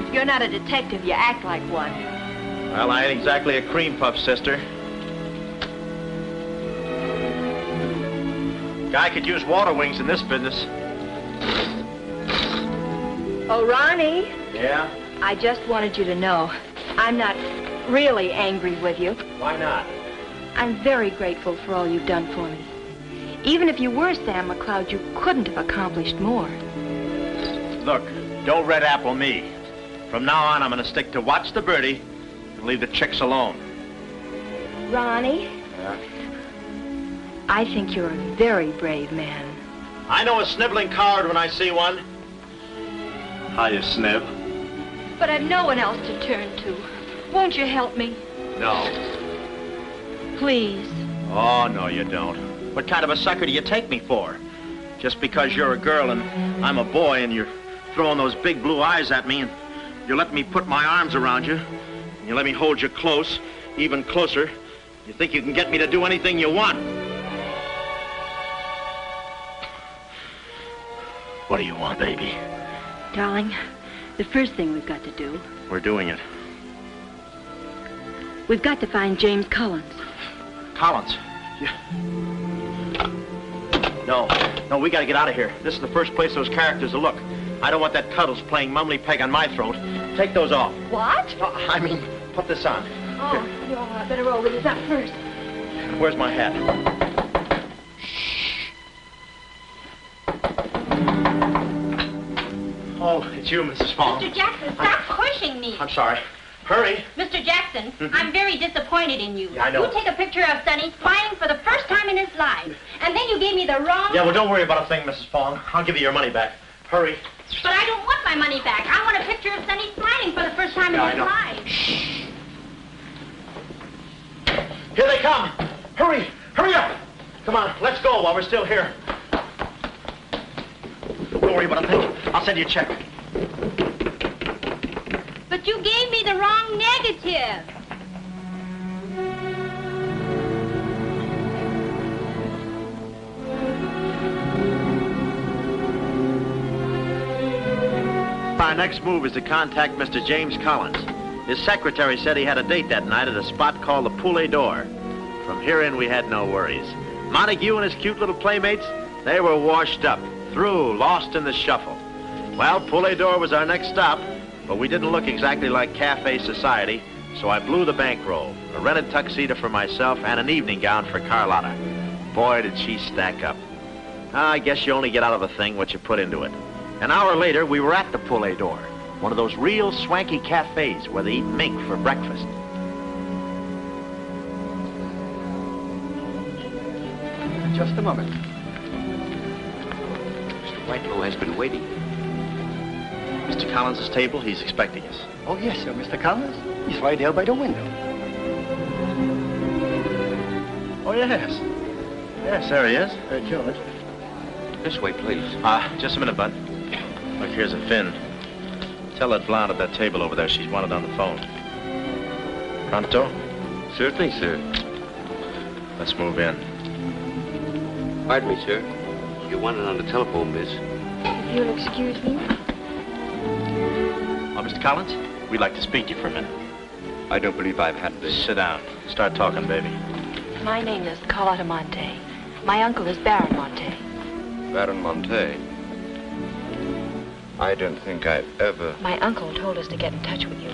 If you're not a detective, you act like one. Well, I ain't exactly a cream puff, sister. Guy could use water wings in this business. Oh, Ronnie. Yeah? I just wanted you to know, I'm not really angry with you. Why not? I'm very grateful for all you've done for me. Even if you were Sam McLeod, you couldn't have accomplished more. Look, don't red apple me. From now on, I'm going to stick to watch the birdie and leave the chicks alone. Ronnie, Yeah? I think you're a very brave man. I know a sniveling coward when I see one. How you sniv? But I've no one else to turn to. Won't you help me? No. Please. Oh, no, you don't. What kind of a sucker do you take me for? Just because you're a girl and I'm a boy and you're throwing those big blue eyes at me and you let me put my arms around you and you let me hold you close, even closer, you think you can get me to do anything you want. What do you want, baby? Darling, the first thing we've got to do... We're doing it. We've got to find James Collins. Collins? No, we gotta get out of here. This is the first place those characters will look. I don't want that Cuddles playing mumbly peg on my throat. Take those off. What? I mean, put this on. Oh, you better roll with this up first. Where's my hat? Oh, it's you, Mrs. Fong. Mr. Jackson, stop pushing me. I'm sorry. Hurry. Mr. Jackson, I'm very disappointed in you. Yeah, I know. You take a picture of Sonny smiling for the first time in his life, and then you gave me the wrong... Yeah, well, don't worry about a thing, Mrs. Fong. I'll give you your money back. Hurry. But I don't want my money back. I want a picture of Sonny smiling for the first time in his life. Shh. Here they come. Hurry. Hurry up. Come on, let's go while we're still here. Don't worry about a thing. I'll send you a check. But you gave me the wrong negative. Our next move is to contact Mr. James Collins. His secretary said he had a date that night at a spot called the Poulet d'Or. From here in, we had no worries. Montague and his cute little playmates, they were washed up, through, lost in the shuffle. Well, Poulet d'Or was our next stop, but we didn't look exactly like cafe society, so I blew the bankroll, a rented tuxedo for myself and an evening gown for Carlotta. Boy, did she stack up. I guess you only get out of a thing what you put into it. An hour later, we were at the Poulet d'Or, one of those real swanky cafes where they eat mink for breakfast. Just a moment. Mr. Whitelaw has been waiting. Mr. Collins' table, he's expecting us. Oh, yes, sir, Mr. Collins. He's right there by the window. Oh, yes. Yes, there he is. George. This way, please. Just a minute, Bud. Look, here's a fin. Tell that blonde at that table over there she's wanted on the phone. Pronto? Certainly, sir. Let's move in. Pardon me, sir. You wanted on the telephone, miss. If you'll excuse me. Oh, Mr. Collins, we'd like to speak to you for a minute. I don't believe I've had this. Sit down. Start talking, baby. My name is Carlotta Monte. My uncle is Baron Monte. Baron Monte. I don't think I've ever... My uncle told us to get in touch with you.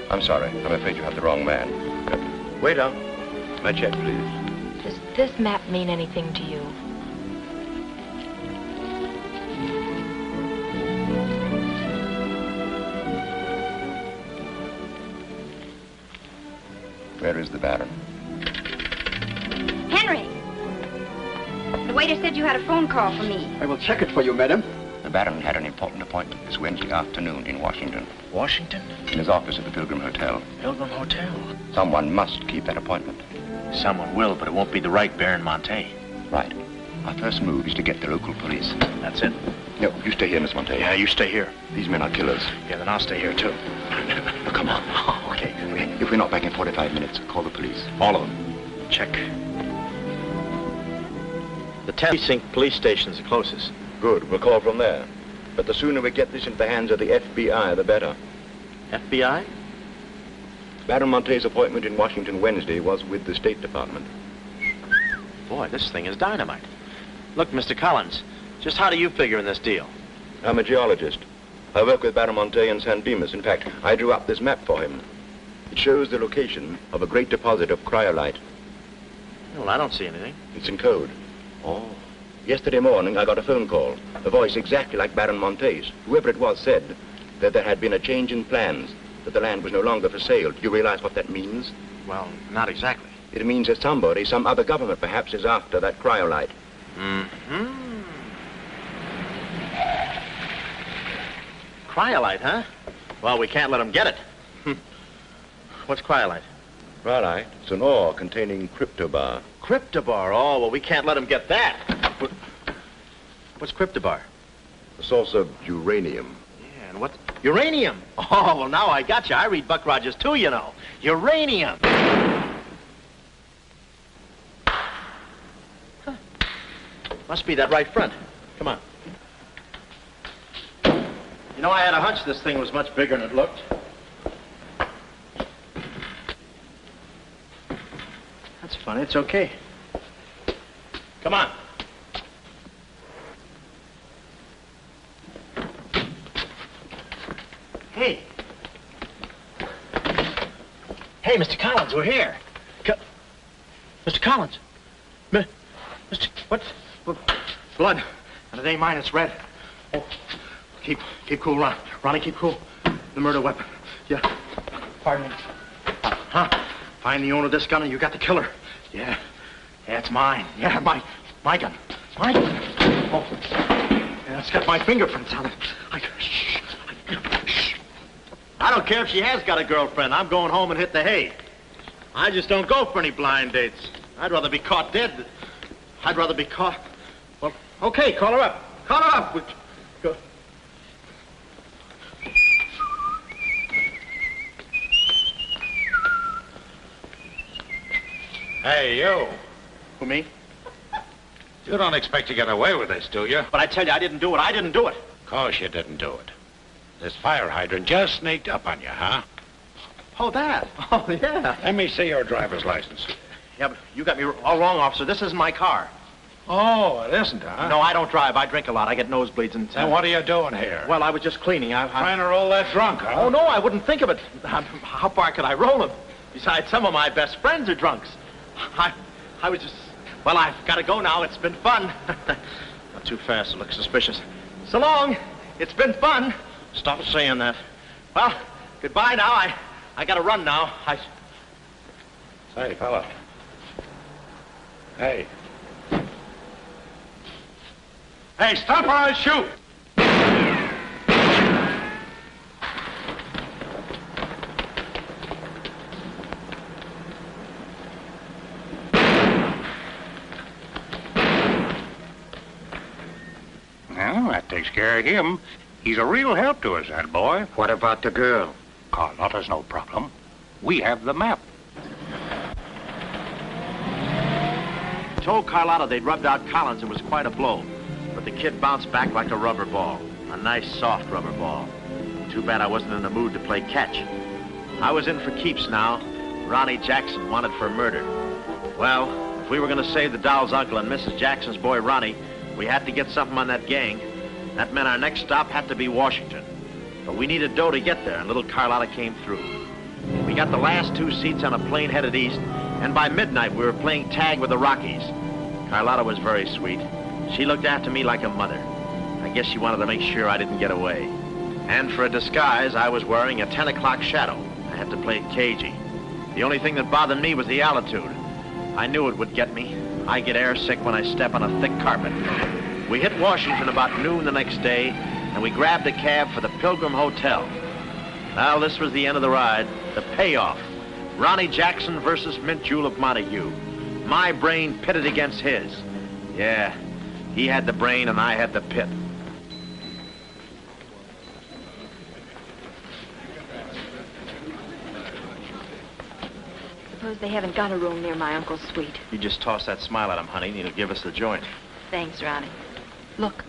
I'm sorry. I'm afraid you have the wrong man. Waiter. My check, please. Does this map mean anything to you? Where is the Baron? Henry! The waiter said you had a phone call for me. I will check it for you, madam. The Baron had an important appointment this Wednesday afternoon in Washington. Washington? In his office at the Pilgrim Hotel. Pilgrim Hotel? Someone must keep that appointment. Someone will, but it won't be the right Baron Monte. Right. Our first move is to get the local police. That's it. No, you stay here, Miss Monte. Yeah, you stay here. These men are killers. Yeah, then I'll stay here, too. No, come on. Okay. If we're not back in 45 minutes, call the police. All of them. Check. The 10th Precinct police station's the closest. Good. We'll call from there. But the sooner we get this into the hands of the FBI, the better. FBI? Baron Monte's appointment in Washington Wednesday was with the State Department. Boy, this thing is dynamite. Look, Mr. Collins, just how do you figure in this deal? I'm a geologist. I work with Baron Monte in San Dimas. In fact, I drew up this map for him. It shows the location of a great deposit of cryolite. Well, I don't see anything. It's in code. Oh. Yesterday morning, I got a phone call. A voice exactly like Baron Monte's. Whoever it was said that there had been a change in plans, that the land was no longer for sale. Do you realize what that means? Well, not exactly. It means that somebody, some other government perhaps, is after that cryolite. Mm-hmm. Cryolite, huh? Well, we can't let them get it. What's cryolite? Cryolite? It's an ore containing cryptobar. Cryptobar? Oh, well, we can't let them get that. What's cryptobar? A source of uranium. Yeah, and what? Uranium? Oh, well, now I got you. I read Buck Rogers, too, you know. Uranium. Huh. Must be that right front. Come on. You know, I had a hunch this thing was much bigger than it looked. funny. It's okay. Come on. Hey. Hey, Mr. Collins, we're here. Mr. Collins. Mr. What? Blood. And it ain't mine, it's red. Oh, keep cool, Ron. Ronnie, keep cool. The murder weapon. Yeah. Pardon me. Huh? Find the owner of this gun and you got the killer. Yeah. Yeah, it's mine. Yeah, my gun. My gun. Oh. Yeah, it's got my fingerprints on it. Shh. I don't care if she has got a girlfriend. I'm going home and hit the hay. I just don't go for any blind dates. I'd rather be caught dead. I'd rather be caught. Well, okay, call her up. Call her up. Go. Hey, you. Who, me? You don't expect to get away with this, do you? But I tell you, I didn't do it. I didn't do it. Of course you didn't do it. This fire hydrant just sneaked up on you, huh? Oh, that? Oh, yeah. Let me see your driver's license. Yeah, but you got me all wrong, officer. This isn't my car. Oh, it isn't, huh? No, I don't drive. I drink a lot. I get nosebleeds and... Then what are you doing here? Well, I was just cleaning. Trying to roll that drunk, huh? Oh, no, I wouldn't think of it. How far could I roll him? Besides, some of my best friends are drunks. I was just... Well, I've got to go now. It's been fun. Not too fast to look suspicious. So long. It's been fun. Stop saying that. Well, goodbye now. I got to run now. Say, fella. Hey. Hey, stop or I'll shoot! Well, that takes care of him. He's a real help to us, that boy. What about the girl? Carlotta's no problem. We have the map. Told Carlotta they'd rubbed out Collins. It was quite a blow. But the kid bounced back like a rubber ball. A nice, soft rubber ball. Too bad I wasn't in the mood to play catch. I was in for keeps now. Ronnie Jackson wanted for murder. Well, if we were going to save the doll's uncle and Mrs. Jackson's boy, Ronnie, we had to get something on that gang. That meant our next stop had to be Washington. But we needed dough to get there, and little Carlotta came through. We got the last 2 seats on a plane headed east, and by midnight we were playing tag with the Rockies. Carlotta was very sweet. She looked after me like a mother. I guess she wanted to make sure I didn't get away. And for a disguise, I was wearing a 10 o'clock shadow. I had to play it cagey. The only thing that bothered me was the altitude. I knew it would get me. I get airsick when I step on a thick carpet. We hit Washington about noon the next day, and we grabbed a cab for the Pilgrim Hotel. Well, this was the end of the ride, the payoff. Ronnie Jackson versus Mint Julep Montague. My brain pitted against his. Yeah, he had the brain and I had the pit. Suppose they haven't got a room near my uncle's suite. You just toss that smile at him, honey, and he'll give us the joint. Thanks, Ronnie. Look.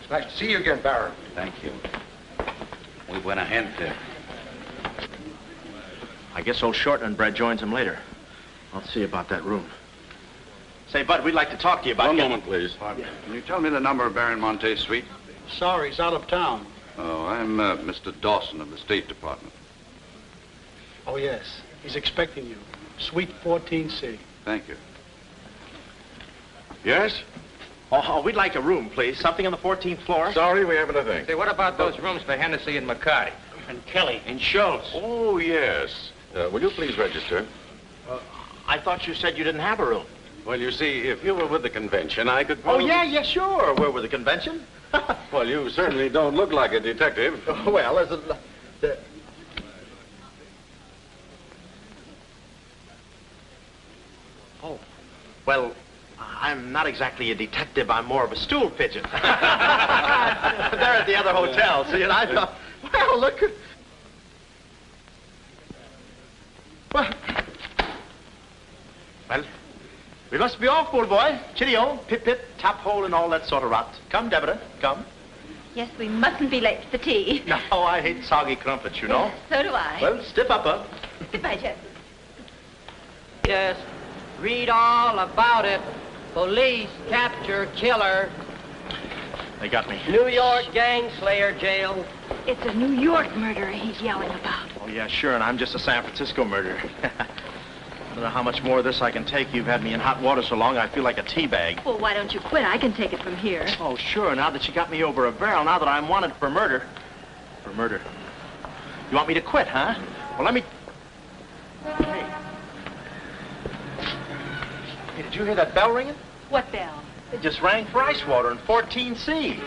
It's nice to see you again, Baron. Thank you. Muy buena gente. I guess old Shorten and Brett joins him later. I'll see about that room. Say, Bud, we'd like to talk to you about... One moment, please. Can you tell me the number of Baron Monte's suite? Sorry, he's out of town. Oh, I'm Mr. Dawson of the State Department. Oh, yes. He's expecting you. Suite 14C. Thank you. Yes? Oh, we'd like a room, please. Something on the 14th floor. Sorry, we haven't a thing. Say, what about those rooms for Hennessy and McCarty? And Kelly. And Schultz. Oh, yes. Will you please register? I thought you said you didn't have a room. Well, you see, if you were with the convention, I could Oh, probably... yeah, sure. We're with the convention. Well, you certainly don't look like a detective. Well, as a... Oh, well, I'm not exactly a detective. I'm more of a stool pigeon. They're at the other hotel, see, and I thought, well, look... Well, we must be off, old boy. Cheerio, pip-pip, tap-hole, and all that sort of rot. Come, Deborah, come. Yes, we mustn't be late for tea. No, I hate soggy crumpets, you know. So do I. Well, stiff upper. Goodbye, Jeff. Yes. Read all about it. Police capture killer. They got me. New York gang slayer jailed. It's a New York murderer he's yelling about. Oh, yeah, sure, and I'm just a San Francisco murderer. I don't know how much more of this I can take. You've had me in hot water so long, I feel like a tea bag. Well, why don't you quit? I can take it from here. Oh, sure, now that you got me over a barrel, now that I'm wanted for murder. For murder. You want me to quit, huh? Well, let me... Hey. Hey, did you hear that bell ringing? What bell? It just rang for ice water in 14C.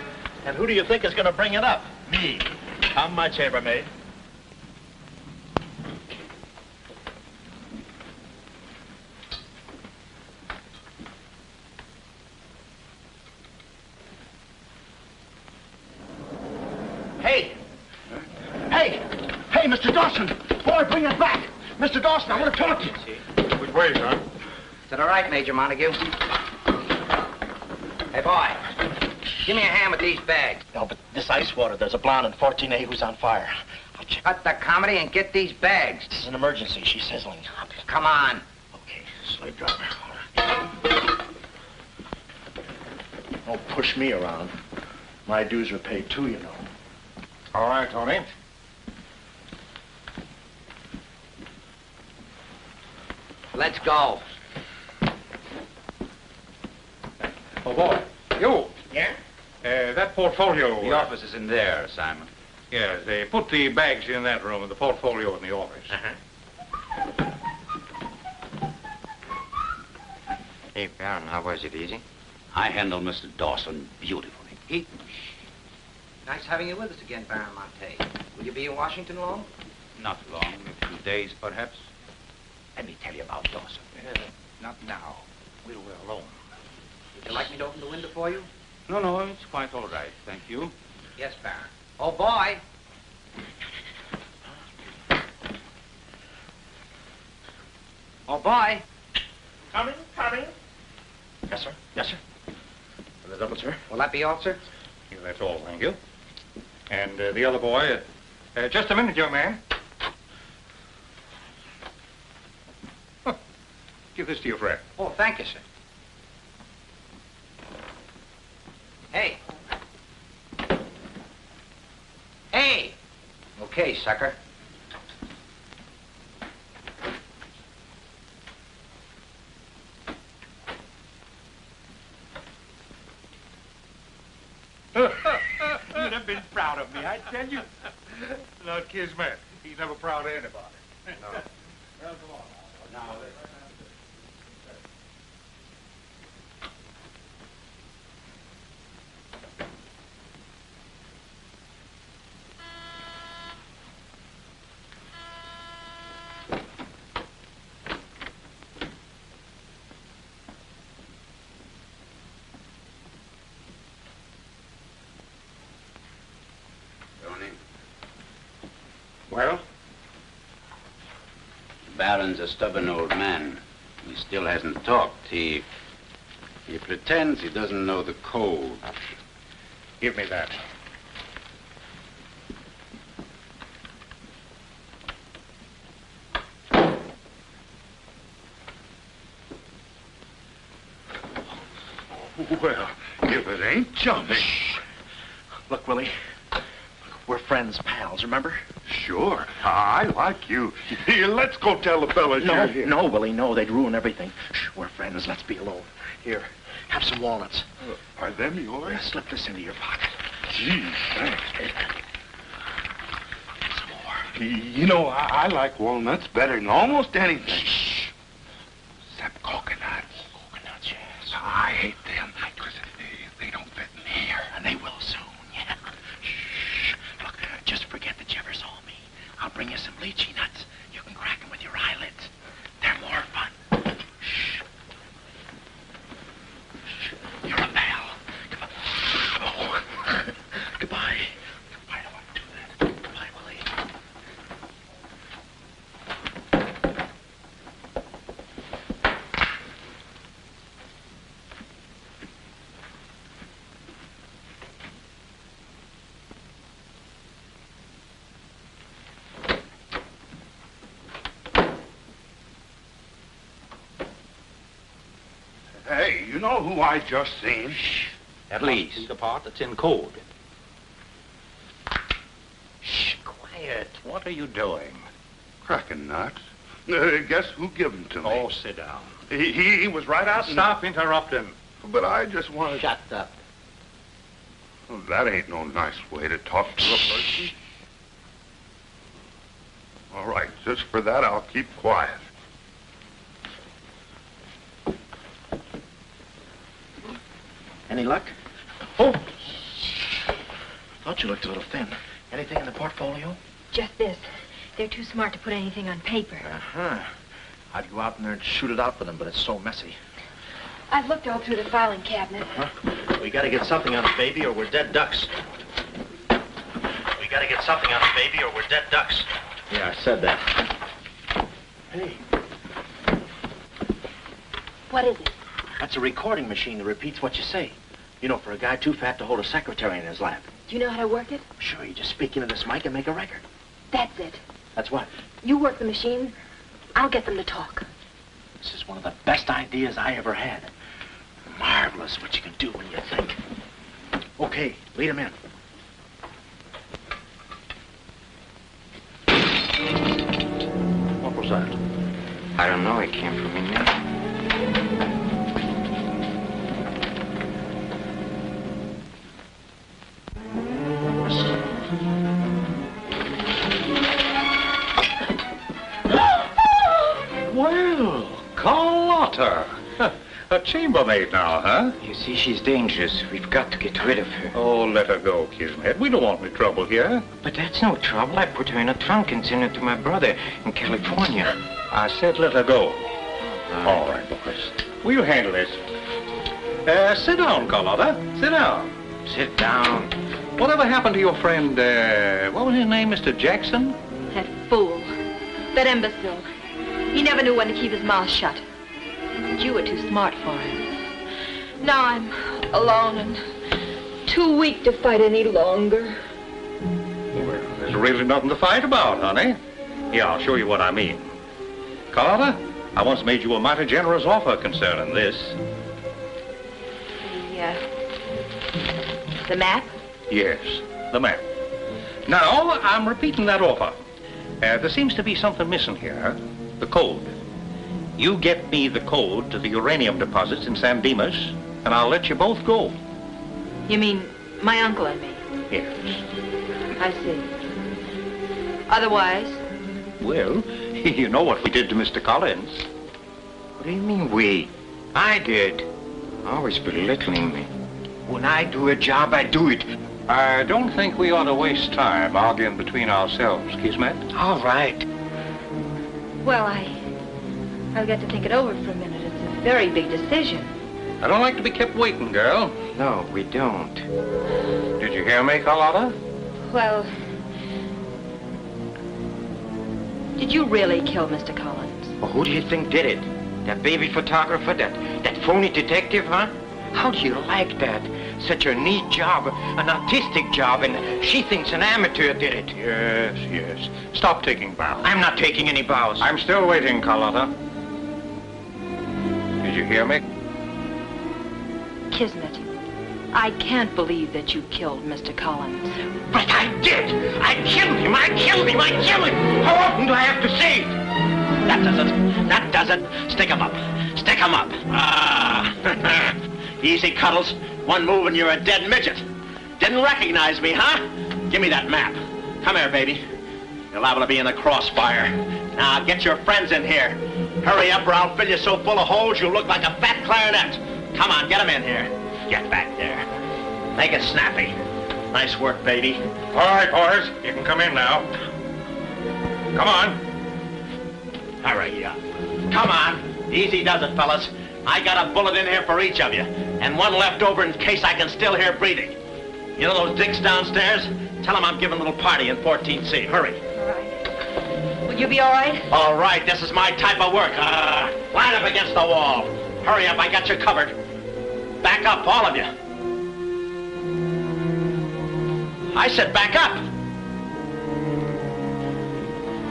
And who do you think is going to bring it up? Me. How much, chambermaid? Hey! Hey! Hey, Mr. Dawson! Boy, bring it back! Mr. Dawson, I want to talk to you. Which way, son? Is that all right, Major Montague? Hey, boy. Give me a hand with these bags. No, but this ice water, there's a blonde in 14A who's on fire. Cut the comedy and get these bags. This is an emergency. She's sizzling. Come on. Okay, slave driver. Don't push me around. My dues are paid too, you know. All right, Tony. Let's go. Oh, boy. You. Yeah? That portfolio... The office is in there, Simon. Yes, they put the bags in that room and the portfolio in the office. Hey, Baron, how was it? Easy? I handled Mr. Dawson beautifully. Nice having you with us again, Baron Monte. Will you be in Washington long? Not long, a few days, perhaps. Let me tell you about Dawson. Not now. We're alone. Would you like me to open the window for you? No, it's quite all right, thank you. Yes, Baron. Oh, boy. Oh, boy. Coming. Yes, sir. Yes, sir. The double, sir. Will that be all, sir? Yeah, that's all, thank you. And the other boy, just a minute, young man. Huh. Give this to your friend. Oh, thank you, sir. Hey. Hey! Okay, sucker. You'd have been proud of me, I tell you. Not Kismet. He's never proud of anybody. No. Well, come on now. Well? The Baron's a stubborn old man. He still hasn't talked. He pretends he doesn't know the code. Give me that. Well, if it ain't jumping. Look, Willie. We're friends, pals, remember? Sure. I like you. Here, let's go tell the fellas you're here. No, Willie, no. They'd ruin everything. Shh, we're friends. Let's be alone. Here, have some walnuts. Are them yours? Yeah, slip this into your pocket. Gee, thanks. Some more. You know, I like walnuts better than almost anything. Shh. Except coconuts. Coconuts, yes. I hate them because they don't fit in here. And they will soon, yeah. Shh. Look, just forget that you ever saw me. I'll bring you some lychee nuts. You can crack them with your eyelids. They're more fun. Shh. Shh. You're a pal. Goodbye. Oh. Goodbye. I don't want to do that. Goodbye, Willie. know who I just seen? Shh. That Please. must be the part that's in code. Shh, quiet. What are you doing? Cracking nuts. Guess who gave him to me? Oh, sit down. He was right out. Stop interrupting. But I just wanted. Shut up. Well, that ain't no nice way to talk to a person. All right, just for that, I'll keep quiet. Any luck? Oh! Thought you looked a little thin. Anything in the portfolio? Just this. They're too smart to put anything on paper. Uh-huh. I'd go out in there and shoot it out for them, but it's so messy. I've looked all through the filing cabinet. We gotta get something on it, baby, or we're dead ducks. We gotta get something on it, baby, or we're dead ducks. Yeah, I said that. Hey. What is it? That's a recording machine that repeats what you say. You know, for a guy too fat to hold a secretary in his lap. Do you know how to work it? Sure, you just speak into this mic and make a record. That's it. That's what? You work the machine. I'll get them to talk. This is one of the best ideas I ever had. Marvelous what you can do when you think. Okay, lead him in. What was that? I don't know. It came from in there. Well, Carlotta. A chambermaid now, huh? You see, she's dangerous. We've got to get rid of her. Oh, let her go, Kismet. We don't want any trouble here. But that's no trouble. I put her in a trunk and sent her to my brother in California. I said let her go. All right, boys. We'll handle this. Sit down, Carlotta. Sit down. Sit down. Whatever happened to your friend, what was his name, Mr. Jackson? That fool. That imbecile. He never knew when to keep his mouth shut. But you were too smart for him. Now I'm alone and too weak to fight any longer. Well, there's really nothing to fight about, honey. Here, I'll show you what I mean. Carlotta, I once made you a mighty generous offer concerning this. The map? Yes, the map. Now, I'm repeating that offer. There seems to be something missing here. The code. You get me the code to the uranium deposits in San Dimas, and I'll let you both go. You mean my uncle and me? Yes. I see. Otherwise? Well, you know what we did to Mr. Collins. What do you mean, we? I did. Always belittling me. When I do a job, I do it. I don't think we ought to waste time arguing between ourselves, Kismet. All right. Well, I'll get to think it over for a minute. It's a very big decision. I don't like to be kept waiting, girl. No, we don't. Did you hear me, Carlotta? Well, did you really kill Mr. Collins? Well, who do you think did it? That baby photographer? That phony detective, huh? How do you like that? Such a neat job, an artistic job, and she thinks an amateur did it. Yes, yes. Stop taking bows. I'm not taking any bows. I'm still waiting, Carlotta. Did you hear me? Kismet, I can't believe that you killed Mr. Collins. But I did! I killed him! I killed him! I killed him! How often do I have to say it? That does it. That does it. Stick 'em up. Stick 'em up. Ah. Easy, Cuddles. One move and you're a dead midget. Didn't recognize me, huh? Give me that map. Come here, baby. You're liable to be in the crossfire. Now, get your friends in here. Hurry up or I'll fill you so full of holes you'll look like a fat clarinet. Come on, get 'em in here. Get back there. Make it snappy. Nice work, baby. All right, boys. You can come in now. Come on. Hurry up. Come on. Easy does it, fellas. I got a bullet in here for each of you, and one left over in case I can still hear breathing. You know those dicks downstairs? Tell them I'm giving a little party in 14C. Hurry. All right. Will you be all right? All right, this is my type of work. Line up against the wall. Hurry up, I got you covered. Back up, all of you. I said back up.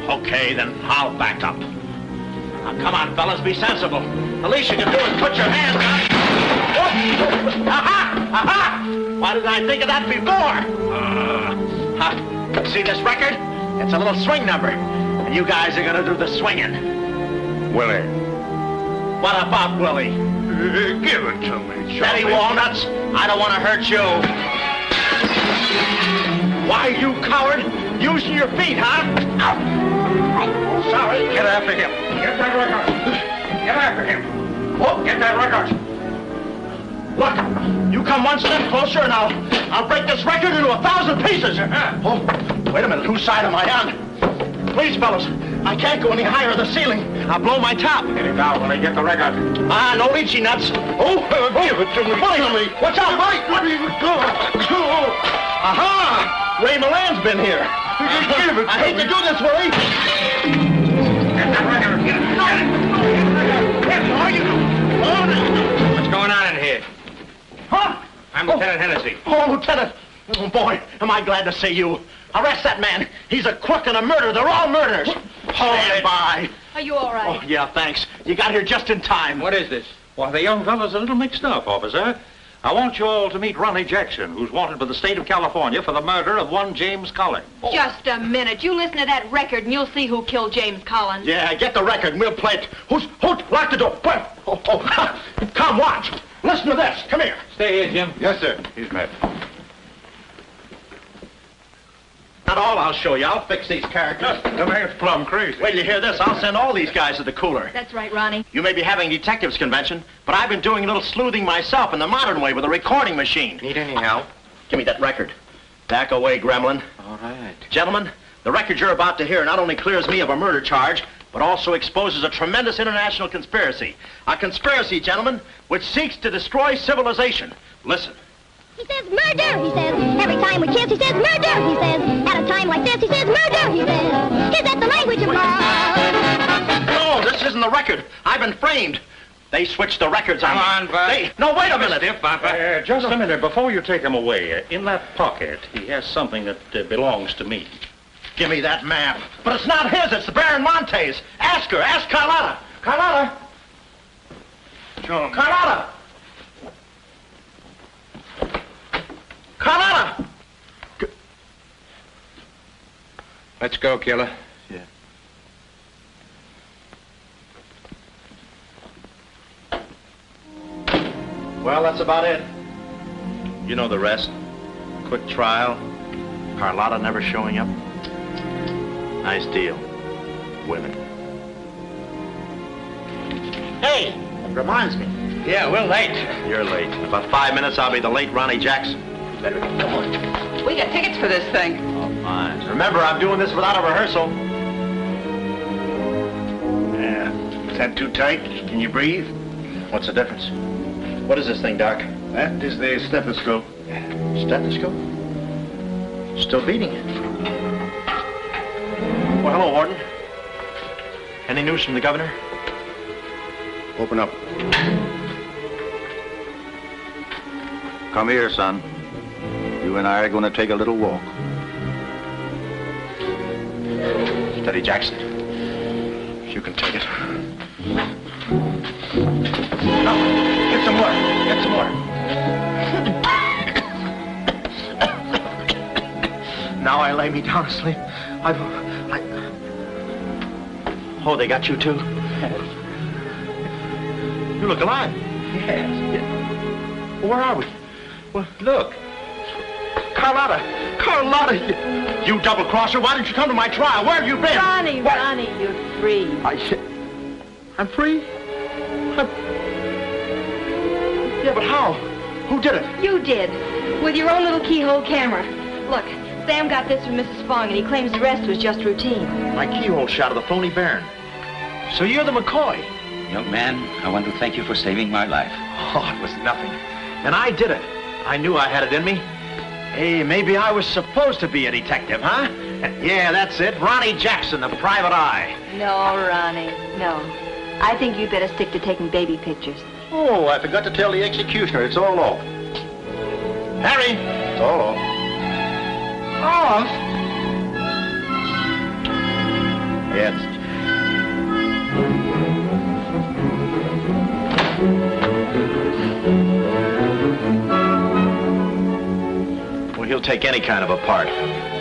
Okay, then I'll back up. Now, come on, fellas, be sensible. The least you can do is put your hands up. Aha! Why didn't I think of that before? See this record? It's a little swing number. And you guys are gonna do the swinging. Willie. What about Willie? Give it to me, Betty Walnuts, I don't want to hurt you. Why, you coward? Using your feet, huh? Oh, sorry. Get after him. Get that record. Get after him. Oh, get that record. Look, you come one step closer and I'll break this record into 1,000 pieces. Oh, wait a minute. Whose side am I on? Please, fellas, I can't go any higher than the ceiling. I'll blow my top. Get it down when I get the record. No lychee nuts. Give it to me. Buddy, watch out, buddy. Aha! Ray Milan's been here. Give it to I hate to do this, Willie. Get that record. Get it. What's going on in here? Huh? I'm Lieutenant Hennessy. Oh, Lieutenant. Oh, boy, am I glad to see you. Arrest that man. He's a crook and a murderer. They're all murderers. Stand by. Are you all right? Oh, yeah, thanks. You got here just in time. What is this? Why, the young fellow's a little mixed up, officer. I want you all to meet Ronnie Jackson, who's wanted by the state of California for the murder of one James Collins. Just a minute. You listen to that record and you'll see who killed James Collins. Yeah, get the record and we'll play it. Who's lock the door. Quick. Come, watch. Listen to this. Come here. Stay here, Jim. Yes, sir. He's met. Not all I'll show you. I'll fix these characters. The man's plumb crazy. Wait till you hear this. I'll send all these guys to the cooler. That's right, Ronnie. You may be having detectives convention, but I've been doing a little sleuthing myself in the modern way with a recording machine. Need any help? Give me that record. Back away, gremlin. All right. Gentlemen, the record you're about to hear not only clears me of a murder charge, but also exposes a tremendous international conspiracy. A conspiracy, gentlemen, which seeks to destroy civilization. Listen. He says murder, he says. Every time we kiss, he says murder, he says. At a time like this, he says murder, he says. Is that the language of love? No, this isn't the record. I've been framed. They switched the records on me. Come on, Bud. No, wait a minute. Just a minute. Before you take him away, in that pocket, he has something that belongs to me. Give me that map. But it's not his, it's the Baron Monte's. Ask her, ask Carlotta. Carlotta. John. Carlotta. Carlotta. Let's go, killer. Yeah. Well, that's about it. You know the rest. Quick trial. Carlotta never showing up. Nice deal. Women. Hey, reminds me. Yeah, we're late. You're late. In about 5 minutes, I'll be the late Ronnie Jackson. Better get going. We got tickets for this thing. Oh, fine. Remember, I'm doing this without a rehearsal. Yeah. Is that too tight? Can you breathe? What's the difference? What is this thing, Doc? That is the stethoscope. Stethoscope? Still beating. Well, hello, Warden. Any news from the governor? Open up. Come here, son. You and I are going to take a little walk. Steady, Jackson. You can take it. No, get some water. Get some water. Now I lay me down to sleep. Oh, they got you too? You look alive. Yes. Well, where are we? Well, look. Carlotta! Carlotta! You double-crosser, why didn't you come to my trial? Where have you been? Ronnie, you're free. I'm free? Yeah, but how? Who did it? You did. With your own little keyhole camera. Look, Sam got this from Mrs. Fong, and he claims the rest was just routine. My keyhole shot of the phony Baron. So you're the McCoy? Young man, I want to thank you for saving my life. Oh, it was nothing. And I did it. I knew I had it in me. Hey, maybe I was supposed to be a detective, huh? Yeah, that's it. Ronnie Jackson, the private eye. No, Ronnie, no. I think you'd better stick to taking baby pictures. Oh, I forgot to tell the executioner. It's all off. Harry! It's all off. Off? Yes. take any kind of a part.